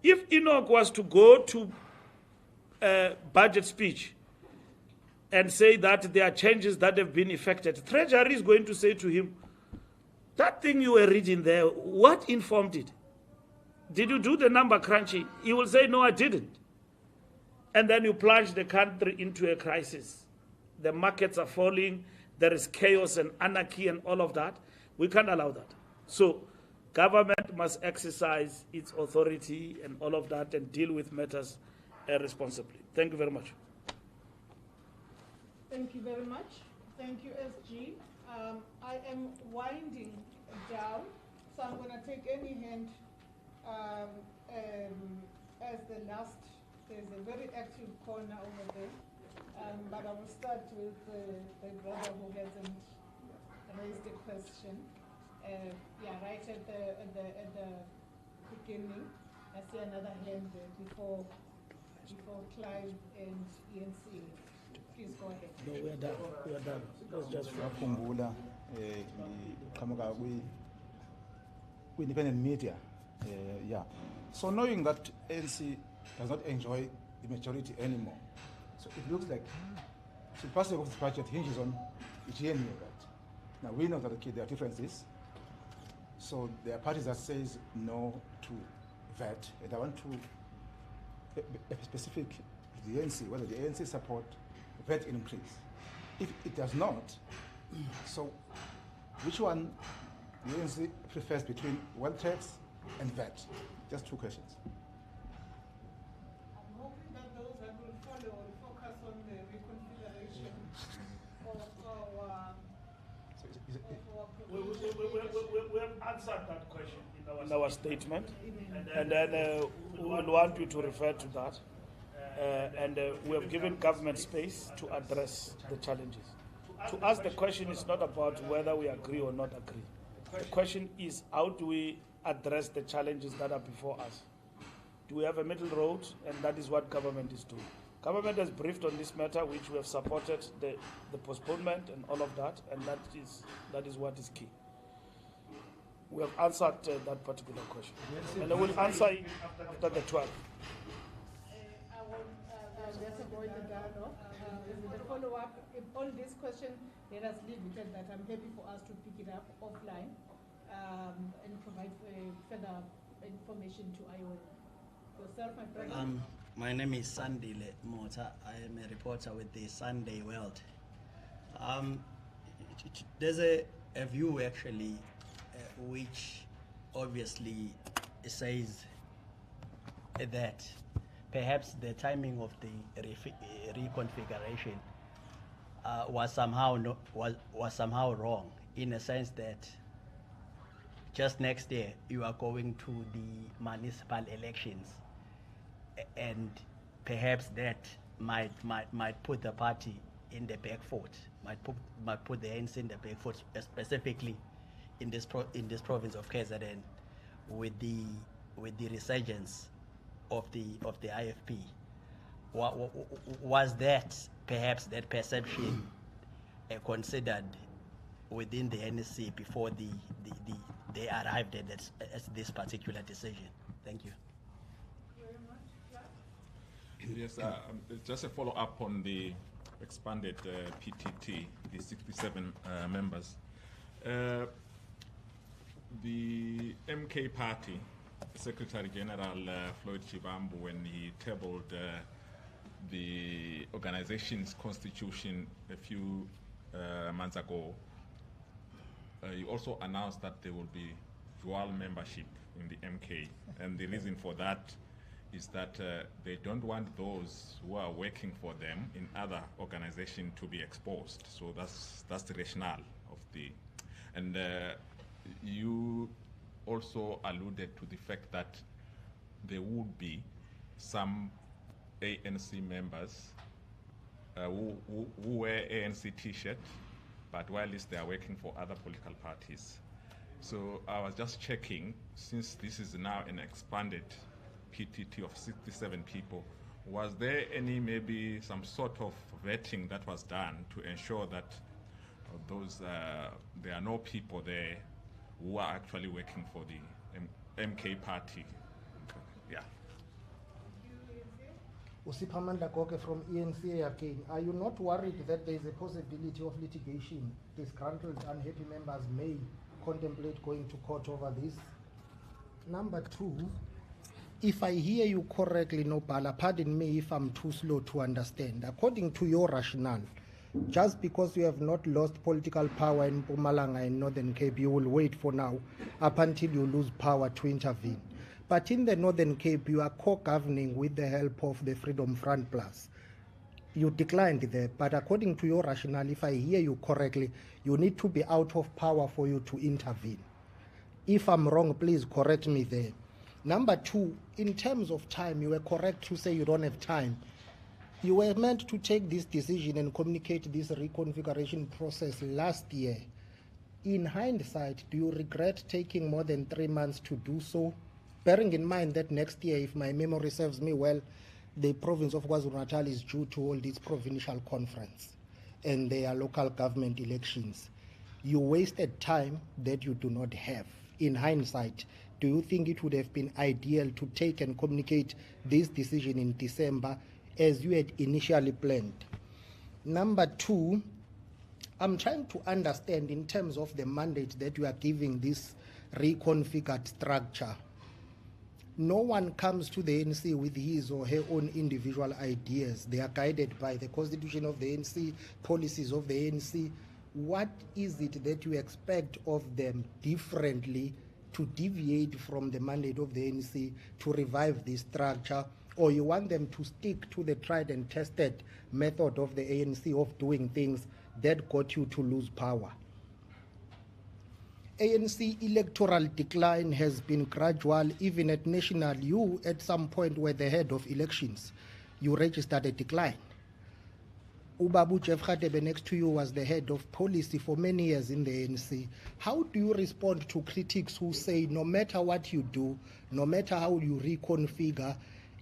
If Enoch was to go to a budget speech and say that there are changes that have been effected, Treasury is going to say to him, that thing you were reading there, what informed it? Did you do the number crunching? He will say, no, I didn't. And then you plunge the country into a crisis. The markets are falling, there is chaos and anarchy and all of that. We can't allow that. So Government must exercise its authority and all of that and deal with matters responsibly. Thank you very much. Thank you very much. Thank you, SG. I am winding down, so I'm going to take any hand as the last. There's a very active corner over there, but I will start with the brother who hasn't raised a question. Yeah, right at the beginning. I see another hand there before Clive and ENC. Please go ahead. No, we are done. We are done. Let's just Mbalula, independent media. Yeah. So knowing that ANC does not enjoy the majority anymore, so it looks like the passing of the budget hinges on GNU, right? Now we know that there are differences. So there are parties that says no to VAT, and I want to be specific to the ANC, whether the ANC support VAT increase. If it does not, so which one the ANC prefers between wealth tax and VAT? Just two questions. I'm hoping that those that will follow will focus on the reconfiguration of our We have answered that question in our statement, and then we will want you to refer to that. And we have given government space to address the challenges. To us, the question is not about whether we agree or not agree. The question is, how do we address the challenges that are before us? Do we have a middle road? And that is what government is doing. Government has briefed on this matter, which we have supported the postponement and all of that, and that is what is key. We have answered that particular question. And I will answer it after the 12th. Let's avoid the dialogue. The follow-up on this question, let us leave it at that. I'm happy for us to pick it up offline and provide further information to ION. Yourself, my brother? My name is Sandile Mota. I am a reporter with the Sunday World. There's a view actually which obviously says that perhaps the timing of the reconfiguration was somehow wrong, in a sense that just next year you are going to the municipal elections, and perhaps that might put the party in the back foot, might put the ANC in the back foot, specifically in this province of KZN, with the resurgence of the IFP. Was that perhaps that perception considered within the NSC before they arrived at this particular decision? Thank you. Yes, just a follow-up on the expanded PTT, the 67 members. The MK party, Secretary General Floyd Chibambu, when he tabled the organization's constitution a few months ago, he also announced that there will be dual membership in the MK. And the reason for that is that they don't want those who are working for them in other organizations to be exposed. So that's the rationale of the, and you also alluded to the fact that there would be some ANC members who wear ANC t-shirt, but while they are working for other political parties. So I was just checking, since this is now an expanded PTT of 67 people, was there any, maybe some sort of vetting that was done to ensure that those there are no people there who are actually working for the MK party? Yeah. Usiphamanda Goke from ENC again. Are you not worried that there is a possibility of litigation? Disgruntled, unhappy members may contemplate going to court over this. Number two, if I hear you correctly, Nobala, pardon me if I'm too slow to understand. According to your rationale, Just because you have not lost political power in Mpumalanga and Northern Cape, you will wait for now up until you lose power to intervene. But in the Northern Cape, you are co-governing with the help of the Freedom Front Plus. You declined there, but according to your rationale, if I hear you correctly, you need to be out of power for you to intervene. If I'm wrong, please correct me there. Number two, in terms of time, you were correct to say you don't have time. You were meant to take this decision and communicate this reconfiguration process last year. In hindsight, do you regret taking more than 3 months to do so? Bearing in mind that next year, if my memory serves me well, the province of KwaZulu-Natal is due to hold its provincial conference and their local government elections. You wasted time that you do not have. In hindsight, do you think it would have been ideal to take and communicate this decision in December as you had initially planned? Number two, I'm trying to understand in terms of the mandate that you are giving this reconfigured structure. No one comes to the ANC with his or her own individual ideas. They are guided by the constitution of the ANC, policies of the ANC. What is it that you expect of them differently to deviate from the mandate of the ANC to revive this structure? Or you want them to stick to the tried and tested method of the ANC of doing things that got you to lose power? ANC electoral decline has been gradual, even at national. You, at some point, were the head of elections. You registered a decline. Ubabu Jeff Radebe next to you was the head of policy for many years in the ANC. How do you respond to critics who say no matter what you do, no matter how you reconfigure,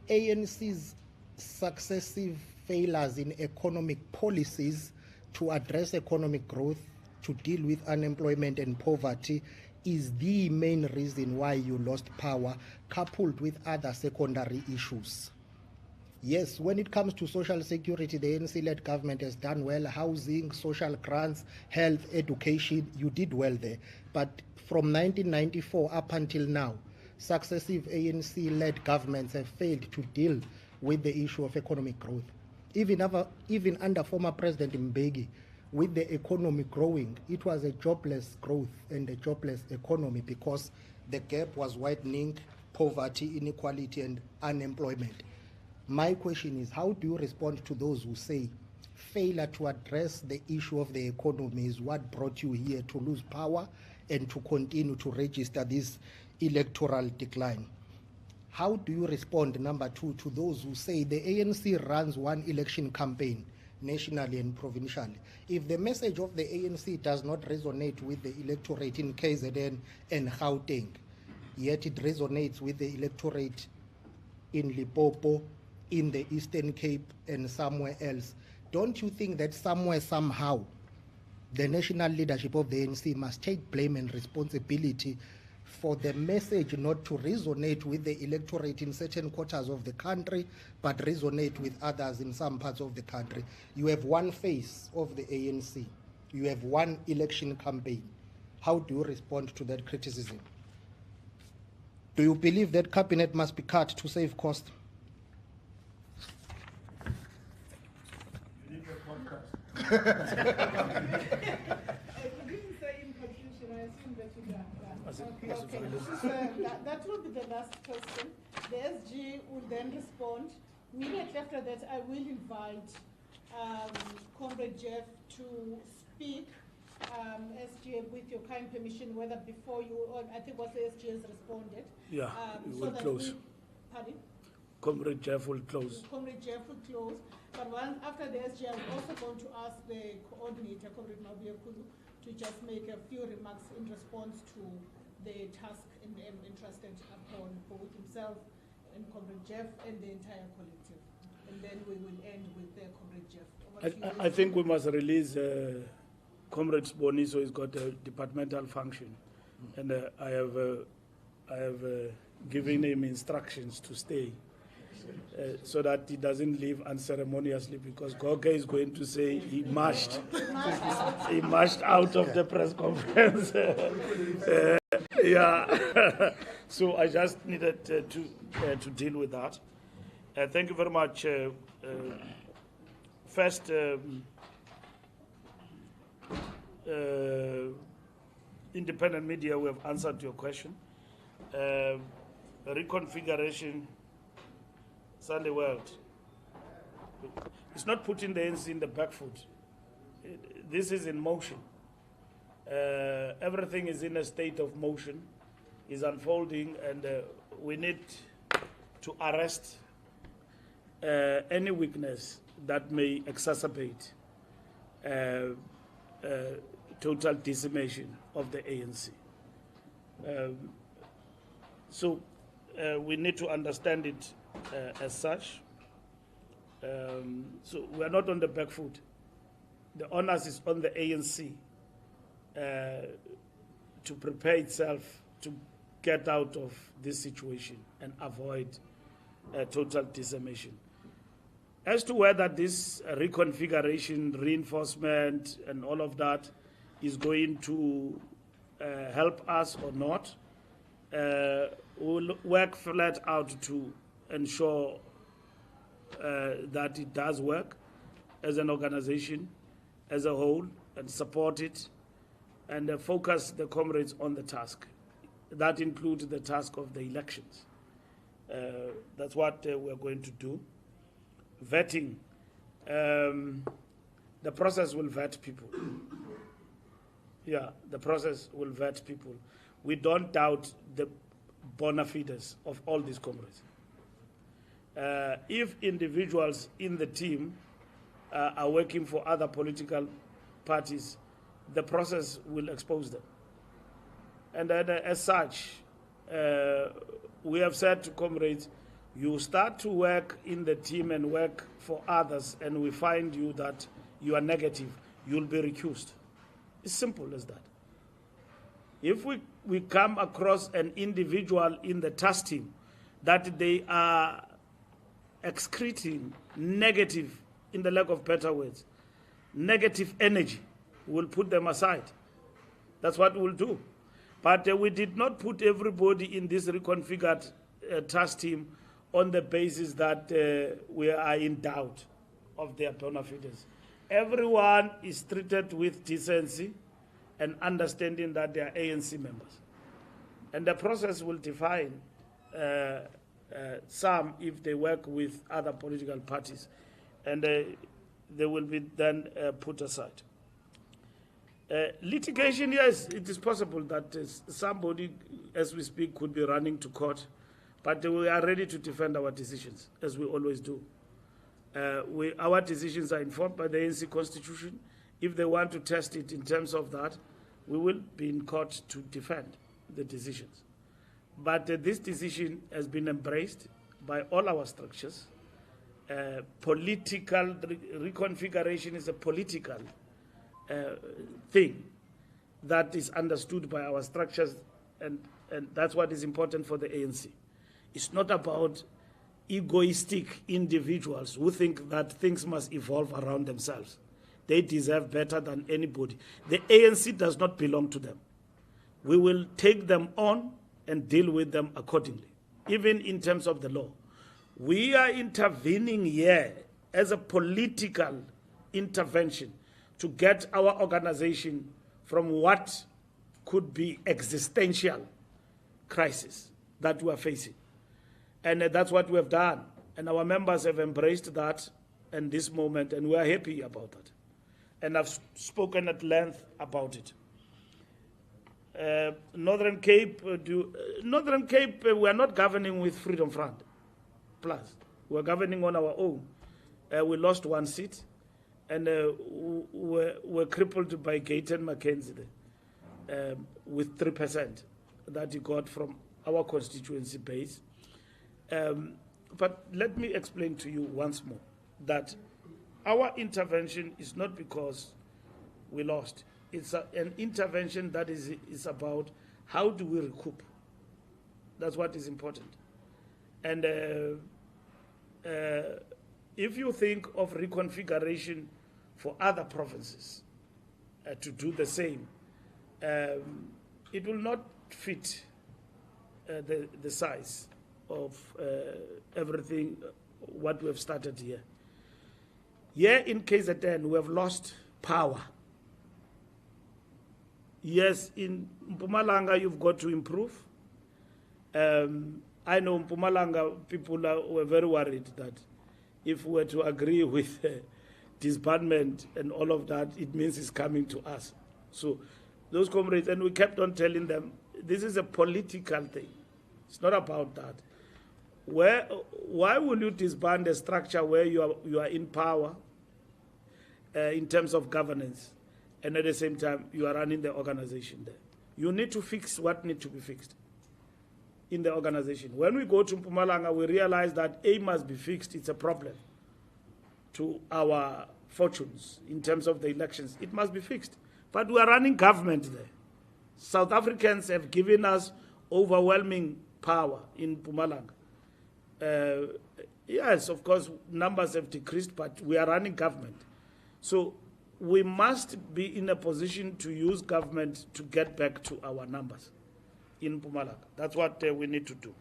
ANC's successive failures in economic policies to address economic growth, to deal with unemployment and poverty, is the main reason why you lost power, coupled with other secondary issues? Yes, when it comes to social security, the ANC-led government has done well. Housing, social grants, health, education, you did well there. But from 1994 up until now, successive ANC-led governments have failed to deal with the issue of economic growth. Even under former President Mbeki, with the economy growing, it was a jobless growth and a jobless economy because the gap was widening, poverty, inequality, and unemployment. My question is, how do you respond to those who say failure to address the issue of the economy is what brought you here to lose power and to continue to register this electoral decline? How do you respond, number two, to those who say the ANC runs one election campaign nationally and provincially? If the message of the ANC does not resonate with the electorate in KZN and Gauteng, yet it resonates with the electorate in Limpopo, in the Eastern Cape, and somewhere else, don't you think that somewhere, somehow, the national leadership of the ANC must take blame and responsibility for the message not to resonate with the electorate in certain quarters of the country, but resonate with others in some parts of the country? You have one face of the ANC. You have one election campaign. How do you respond to that criticism? Do you believe that cabinet must be cut to save cost? You need a podcast. You didn't say in conclusion, I assume that you got that. Okay. That will be the last question. The SG will then respond. Immediately after that, I will invite Comrade Jeff to speak, SG, with your kind permission, whether before you, or I think what the SG has responded. Yeah, we so will that close. Pardon? Comrade Jeff will close. Comrade Jeff will close. But after the SG, I'm also going to ask the coordinator, Comrade Mabuyekulu, to just make a few remarks in response to the task entrusted upon both himself and Comrade Jeff and the entire collective. And then we will end with the Comrade Jeff. I think we must release Comrade Sboniso. He's got a departmental function, and I have given him instructions to stay so that he doesn't leave unceremoniously, because Goge is going to say he marched out of the press conference. Yeah. So I just needed to deal with that. Thank you very much. First, independent media, we have answered your question. Reconfiguration, Sunday World. It's not putting the ANC in the back foot. This is in motion. Everything is in a state of motion, is unfolding, and we need to arrest any weakness that may exacerbate total decimation of the ANC. So we need to understand it as such. So we are not on the back foot. The onus is on the ANC to prepare itself to get out of this situation and avoid total decimation. As to whether this reconfiguration, reinforcement, and all of that is going to help us or not, we'll work flat out to ensure that it does work as an organization, as a whole, and support it, and focus the comrades on the task. That includes the task of the elections. That's what we're going to do. Vetting. The process will vet people. Yeah, the process will vet people. We don't doubt the bona fides of all these comrades. If individuals in the team are working for other political parties, the process will expose them. And as such, we have said to comrades, you start to work in the team and work for others, and we find you that you are negative, you'll be recused. It's simple as that. If we come across an individual in the task team that they are excreting negative, in the lack of better words, negative energy, we'll put them aside. That's what we'll do. But we did not put everybody in this reconfigured task team on the basis that we are in doubt of their bona fides. Everyone is treated with decency and understanding that they are ANC members. And the process will define some if they work with other political parties, and they will be then put aside. Litigation, yes, it is possible that somebody, as we speak, could be running to court, but we are ready to defend our decisions, as we always do. Our decisions are informed by the ANC Constitution. If they want to test it in terms of that, we will be in court to defend the decisions. But this decision has been embraced by all our structures. Political reconfiguration is a political thing that is understood by our structures, and that's what is important for the ANC. It's not about egoistic individuals who think that things must evolve around themselves. They deserve better than anybody. The ANC does not belong to them. We will take them on and deal with them accordingly, even in terms of the law. We are intervening here as a political intervention to get our organization from what could be existential crisis that we are facing. And that's what we have done. And our members have embraced that in this moment, and we are happy about that. And I've spoken at length about it. Northern Cape, we are not governing with Freedom Front Plus. We're governing on our own. We lost one seat, and we're crippled by Gayton Mackenzie with 3% that he got from our constituency base. But let me explain to you once more that our intervention is not because we lost. It's an intervention that is about how do we recoup. That's what is important. And if you think of reconfiguration for other provinces to do the same, it will not fit the size of everything, what we have started here. Here in KZN, we have lost power. Yes, in Mpumalanga, you've got to improve. I know Mpumalanga people were very worried that if we were to agree with disbandment and all of that, it means it's coming to us. So those comrades, and we kept on telling them, this is a political thing. It's not about that. Why will you disband a structure where you are in power in terms of governance, and at the same time you are running the organization there? You need to fix what needs to be fixed in the organization. When we go to Mpumalanga, we realize that A must be fixed. It's a problem to our fortunes in terms of the elections. It must be fixed. But we are running government there. South Africans have given us overwhelming power in Mpumalanga. Yes, of course, numbers have decreased, but we are running government. So we must be in a position to use government to get back to our numbers in Mpumalanga. That's what we need to do.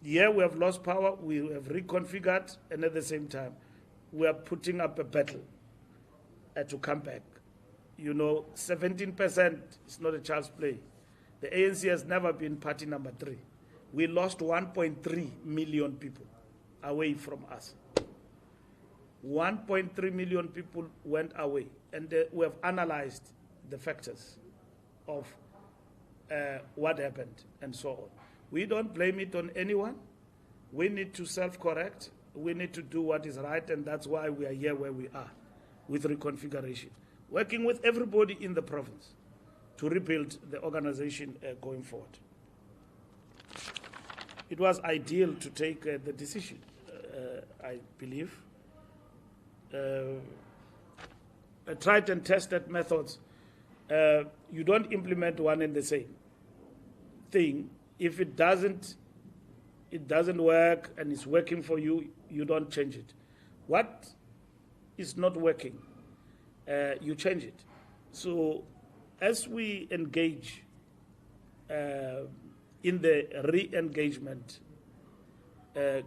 Yeah, we have lost power, we have reconfigured, and at the same time, we are putting up a battle to come back. You know, 17% is not a child's play. The ANC has never been party number 3. We lost 1.3 million people away from us. 1.3 million people went away, and we have analyzed the factors of what happened and so on. We don't blame it on anyone. We need to self-correct. We need to do what is right, and that's why we are here where we are with reconfiguration, working with everybody in the province to rebuild the organization going forward. It was ideal to take the decision, I believe. Tried and tested methods, you don't implement one and the same thing. If it doesn't work and it's working for you, you don't change it. What is not working, you change it. So as we engage in the re-engagement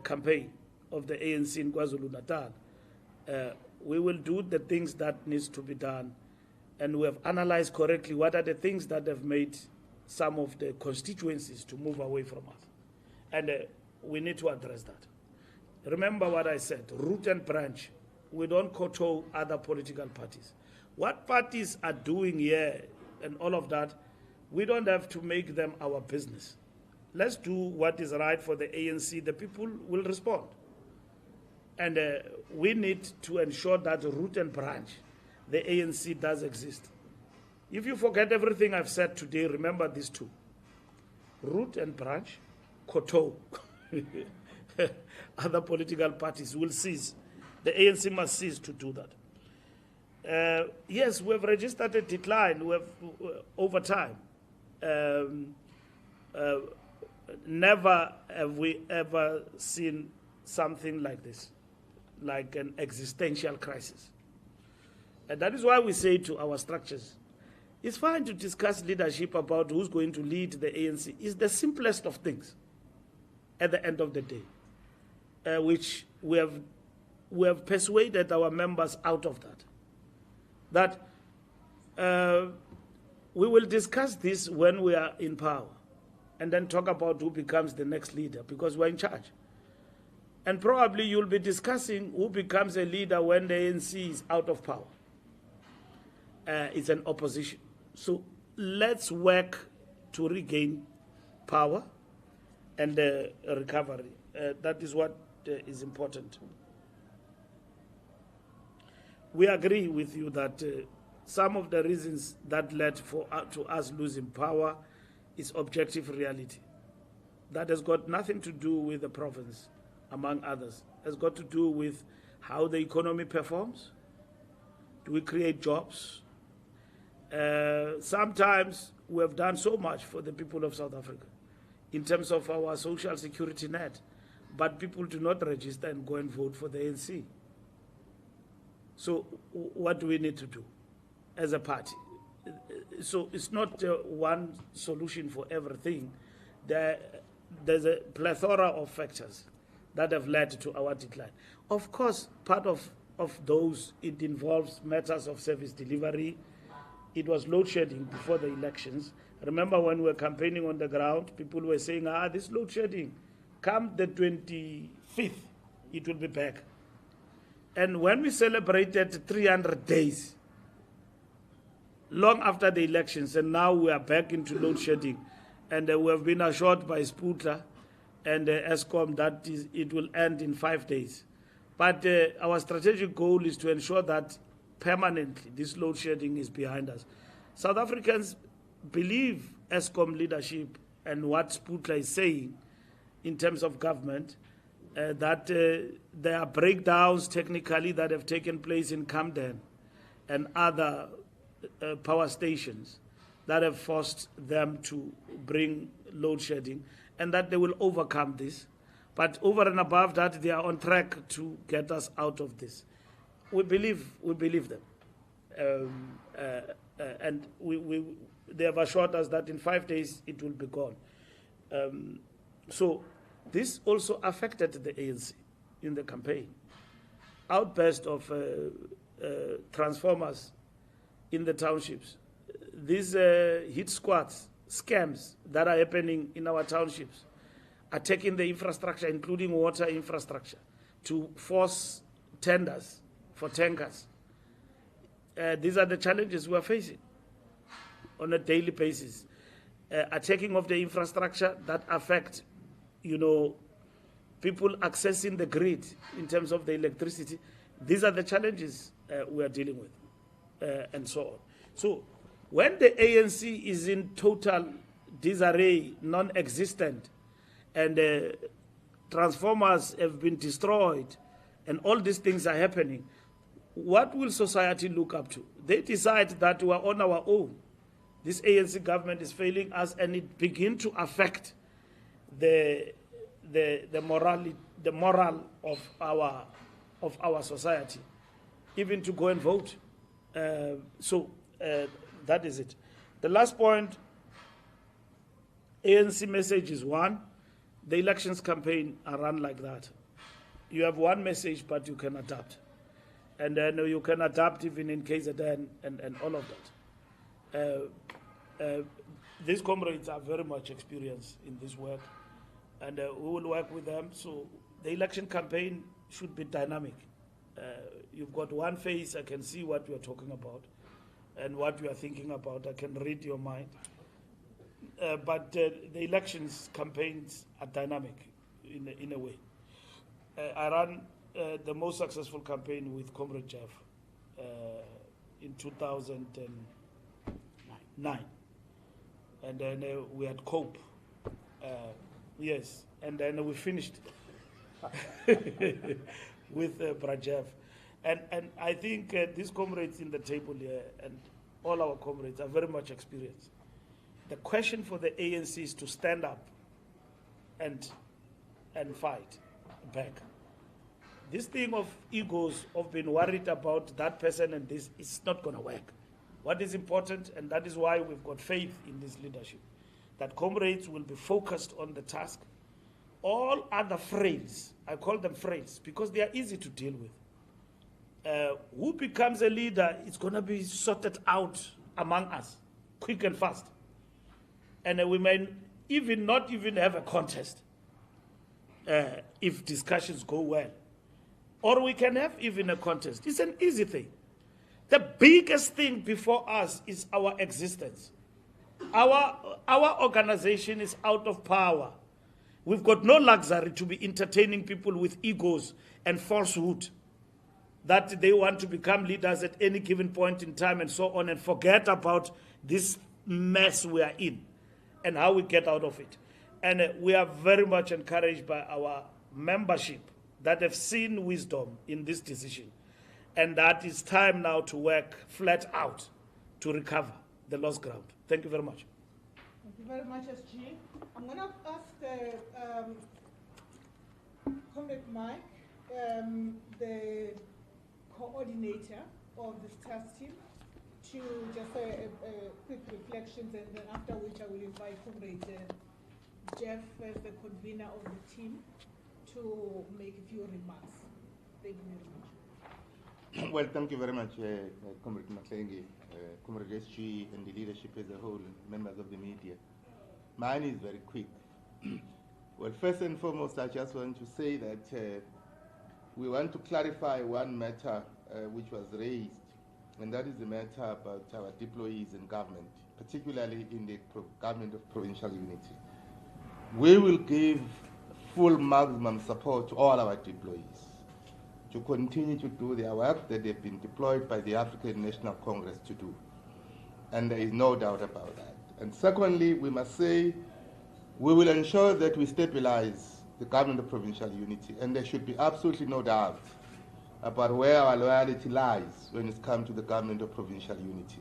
campaign of the ANC in KwaZulu-Natal, we will do the things that needs to be done, and we have analyzed correctly what are the things that have made some of the constituencies to move away from us. And we need to address that. Remember what I said, root and branch. We don't kowtow other political parties. What parties are doing here and all of that, we don't have to make them our business. Let's do what is right for the ANC. The people will respond. And we need to ensure that root and branch, the ANC does exist. If you forget everything I've said today, remember these two. Root and branch, kowtow. Other political parties will cease. The ANC must cease to do that. Yes, we have registered a decline. We have, over time. Never have we ever seen something like this, like an existential crisis. And that is why we say to our structures, it's fine to discuss leadership about who's going to lead the ANC. It's the simplest of things at the end of the day, which we have persuaded our members out of that. That we will discuss this when we are in power, and then talk about who becomes the next leader, because we're in charge. And probably you'll be discussing who becomes a leader when the ANC is out of power. It's an opposition. So let's work to regain power and recovery. That is what is important. We agree with you that some of the reasons that led to us losing power is objective reality. That has got nothing to do with the province, among others. It has got to do with how the economy performs. Do we create jobs? Sometimes we have done so much for the people of South Africa in terms of our social security net, but people do not register and go and vote for the ANC. So what do we need to do as a party? So it's not one solution for everything. There's a plethora of factors that have led to our decline. Of course, part of those, it involves matters of service delivery, it was load shedding before the elections. Remember when we were campaigning on the ground, people were saying, this load shedding, come the 25th, it will be back. And when we celebrated 300 days, long after the elections, and now we are back into load shedding, and we have been assured by Sputla and ESCOM that it will end in 5 days. But our strategic goal is to ensure that permanently this load shedding is behind us. South Africans believe ESCOM leadership and what Sputla is saying in terms of government, that there are breakdowns technically that have taken place in Camden and other power stations that have forced them to bring load shedding, and that they will overcome this. But over and above that, they are on track to get us out of this. We believe them. And they have assured us that in 5 days it will be gone. So this also affected the ANC in the campaign. Outburst of transformers in the townships. These hit squads, scams that are happening in our townships, attacking the infrastructure, including water infrastructure, to force tenders for tankers. These are the challenges we are facing on a daily basis. Attacking of the infrastructure that affect, people accessing the grid in terms of the electricity. These are the challenges we are dealing with, and so on. So when the ANC is in total disarray, non-existent, and transformers have been destroyed, and all these things are happening, what will society look up to? They decide that we are on our own. This ANC government is failing us, and it begins to affect the moral of our society, even to go and vote. So that is it. The last point, ANC message is one. The elections campaign are run like that. You have one message, but you can adapt. And then you can adapt even in KZN and all of that. These comrades are very much experienced in this work, and we will work with them. So the election campaign should be dynamic. You've got one face, I can see what you are talking about and what you are thinking about. I can read your mind. But the elections campaigns are dynamic in a way. I ran the most successful campaign with Comrade Jeff in 2009. And then we had COPE. Yes, and then we finished with Brajev. And I think these comrades in the table here and all our comrades are very much experienced. The question for the ANC is to stand up and fight back. This thing of egos, of being worried about that person and this, is not going to work. What is important, and that is why we've got faith in this leadership, that comrades will be focused on the task. All other frails, I call them frails, because they are easy to deal with. Who becomes a leader is going to be sorted out among us, quick and fast. And we may not even have a contest if discussions go well. Or we can have even a contest. It's an easy thing. The biggest thing before us is our existence. Our organization is out of power. We've got no luxury to be entertaining people with egos and falsehood that they want to become leaders at any given point in time and so on, and forget about this mess we are in and how we get out of it. And we are very much encouraged by our membership that have seen wisdom in this decision, and that it's time now to work flat out to recover the lost ground. Thank you very much. Thank you very much, SG. I'm going to ask Comrade Mike, the coordinator of this task team, to just a quick reflections, and then after which I will invite Comrade Jeff as the convener of the team to make a few remarks. Thank you very much. Well, thank you very much, Comrade Maklengi, Comrade SG, and the leadership as a whole, members of the media. Mine is very quick. Well, first and foremost, I just want to say that we want to clarify one matter which was raised, and that is the matter about our deployees in government, particularly in the government of provincial unity. We will give full maximum support to all our deployees to continue to do their work that they've been deployed by the African National Congress to do. And there is no doubt about that. And secondly, we must say we will ensure that we stabilize the government of provincial unity, and there should be absolutely no doubt about where our loyalty lies when it comes to the government of provincial unity.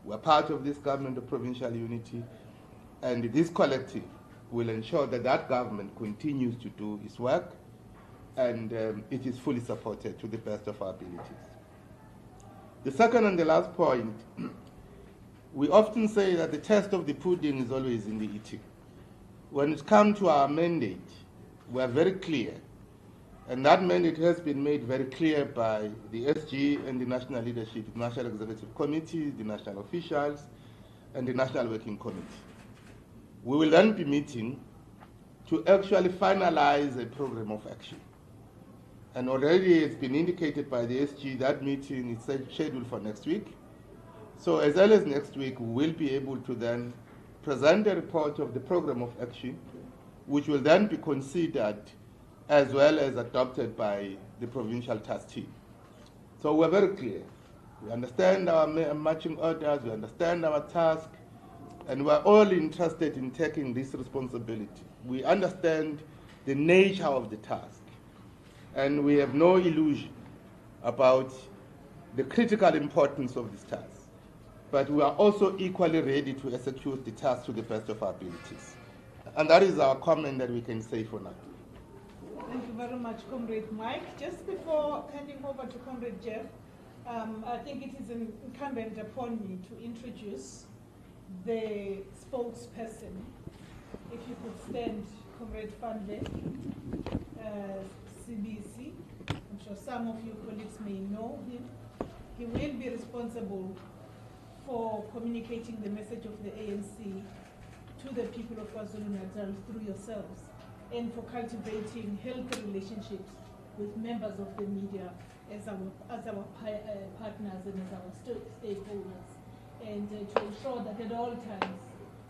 We're part of this government of provincial unity, and this collective will ensure that that government continues to do its work, and it is fully supported to the best of our abilities. The second and the last point, we often say that the test of the pudding is always in the eating. When it comes to our mandate, we are very clear, and that mandate has been made very clear by the SG and the national leadership, the National Executive Committee, the national officials, and the National Working Committee. We will then be meeting to actually finalize a program of action. And already it's been indicated by the SG that meeting is scheduled for next week. So as early as next week, we will be able to then present a report of the program of action, which will then be considered as well as adopted by the provincial task team. So we're very clear. We understand our marching orders, we understand our task, and we're all interested in taking this responsibility. We understand the nature of the task, and we have no illusion about the critical importance of this task. But we are also equally ready to execute the task to the best of our abilities. And that is our comment that we can say for now. Thank you very much, Comrade Mike. Just before handing over to Comrade Jeff, I think it is incumbent upon me to introduce the spokesperson. If you could stand, Comrade Fanle, CBC. I'm sure some of your colleagues may know him. He will be responsible for communicating the message of the ANC to the people of KwaZulu-Natal through yourselves, and for cultivating healthy relationships with members of the media as our partners and as our stakeholders, and to ensure that at all times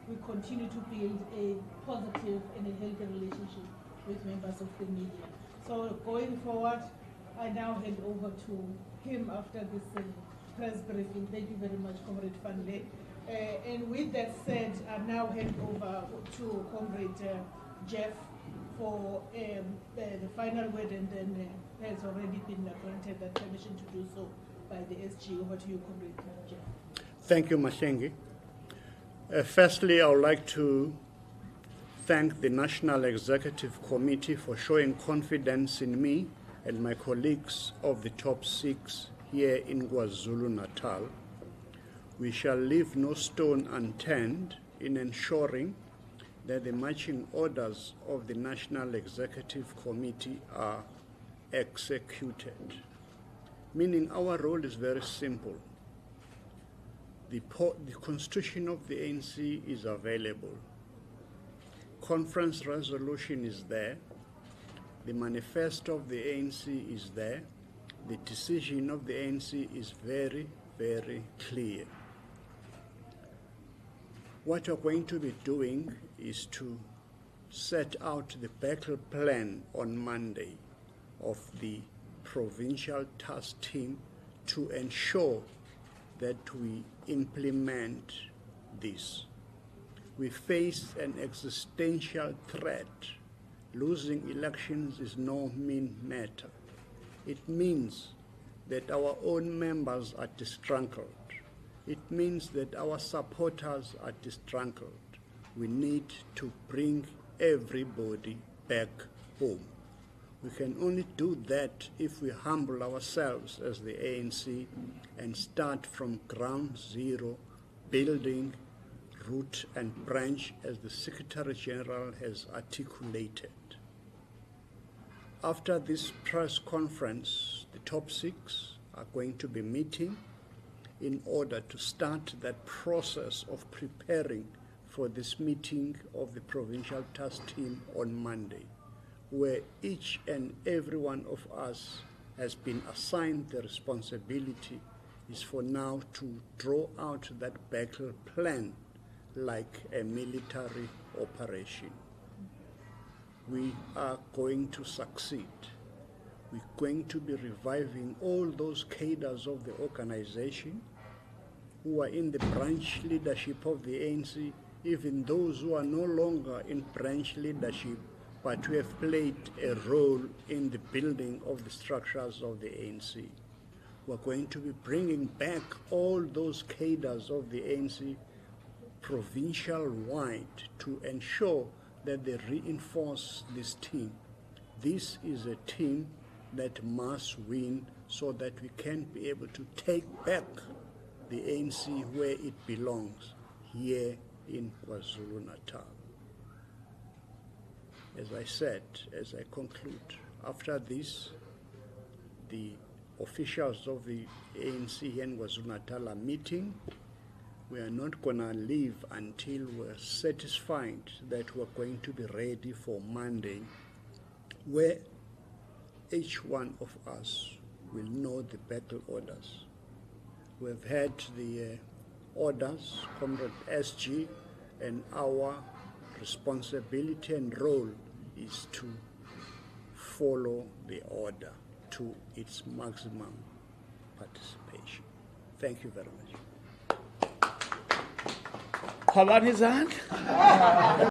we continue to build a positive and a healthy relationship with members of the media. So going forward, I now hand over to him after this press briefing. Thank you very much, Comrade Fanle. And with that said, I now hand over to Comrade Jeff for the final word, and then has already been granted that permission to do so by the SG. Over to you, Comrade Jeff. Thank you, Mashengi. Firstly, I would like to thank the National Executive Committee for showing confidence in me and my colleagues of the top 6 here in KwaZulu-Natal. We shall leave no stone unturned in ensuring that the marching orders of the National Executive Committee are executed. Meaning our role is very simple. The constitution of the ANC is available. Conference resolution is there. The manifesto of the ANC is there. The decision of the ANC is very, very clear. What we're going to be doing is to set out the battle plan on Monday of the provincial task team to ensure that we implement this. We face an existential threat. Losing elections is no mean matter. It means that our own members are disgruntled. It means that our supporters are disgruntled. We need to bring everybody back home. We can only do that if we humble ourselves as the ANC and start from ground zero, building root and branch as the Secretary General has articulated. After this press conference, the top 6 are going to be meeting in order to start that process of preparing for this meeting of the provincial task team on Monday, where each and every one of us has been assigned the responsibility is for now to draw out that battle plan like a military operation. We are going to succeed. We're going to be reviving all those cadres of the organization who are in the branch leadership of the ANC, even those who are no longer in branch leadership, but who have played a role in the building of the structures of the ANC. We're going to be bringing back all those cadres of the ANC provincial-wide to ensure that they reinforce this team. This is a team that must win so that we can be able to take back the ANC where it belongs, here in KwaZulu-Natal. As I said, as I conclude, after this, the officials of the ANC here in KwaZulu-Natal are meeting. We are not going to leave until we're satisfied that we're going to be ready for Monday, where each one of us will know the battle orders. We've had the orders, Comrade SG, and our responsibility and role is to follow the order to its maximum participation. Thank you very much. Phalani izandla.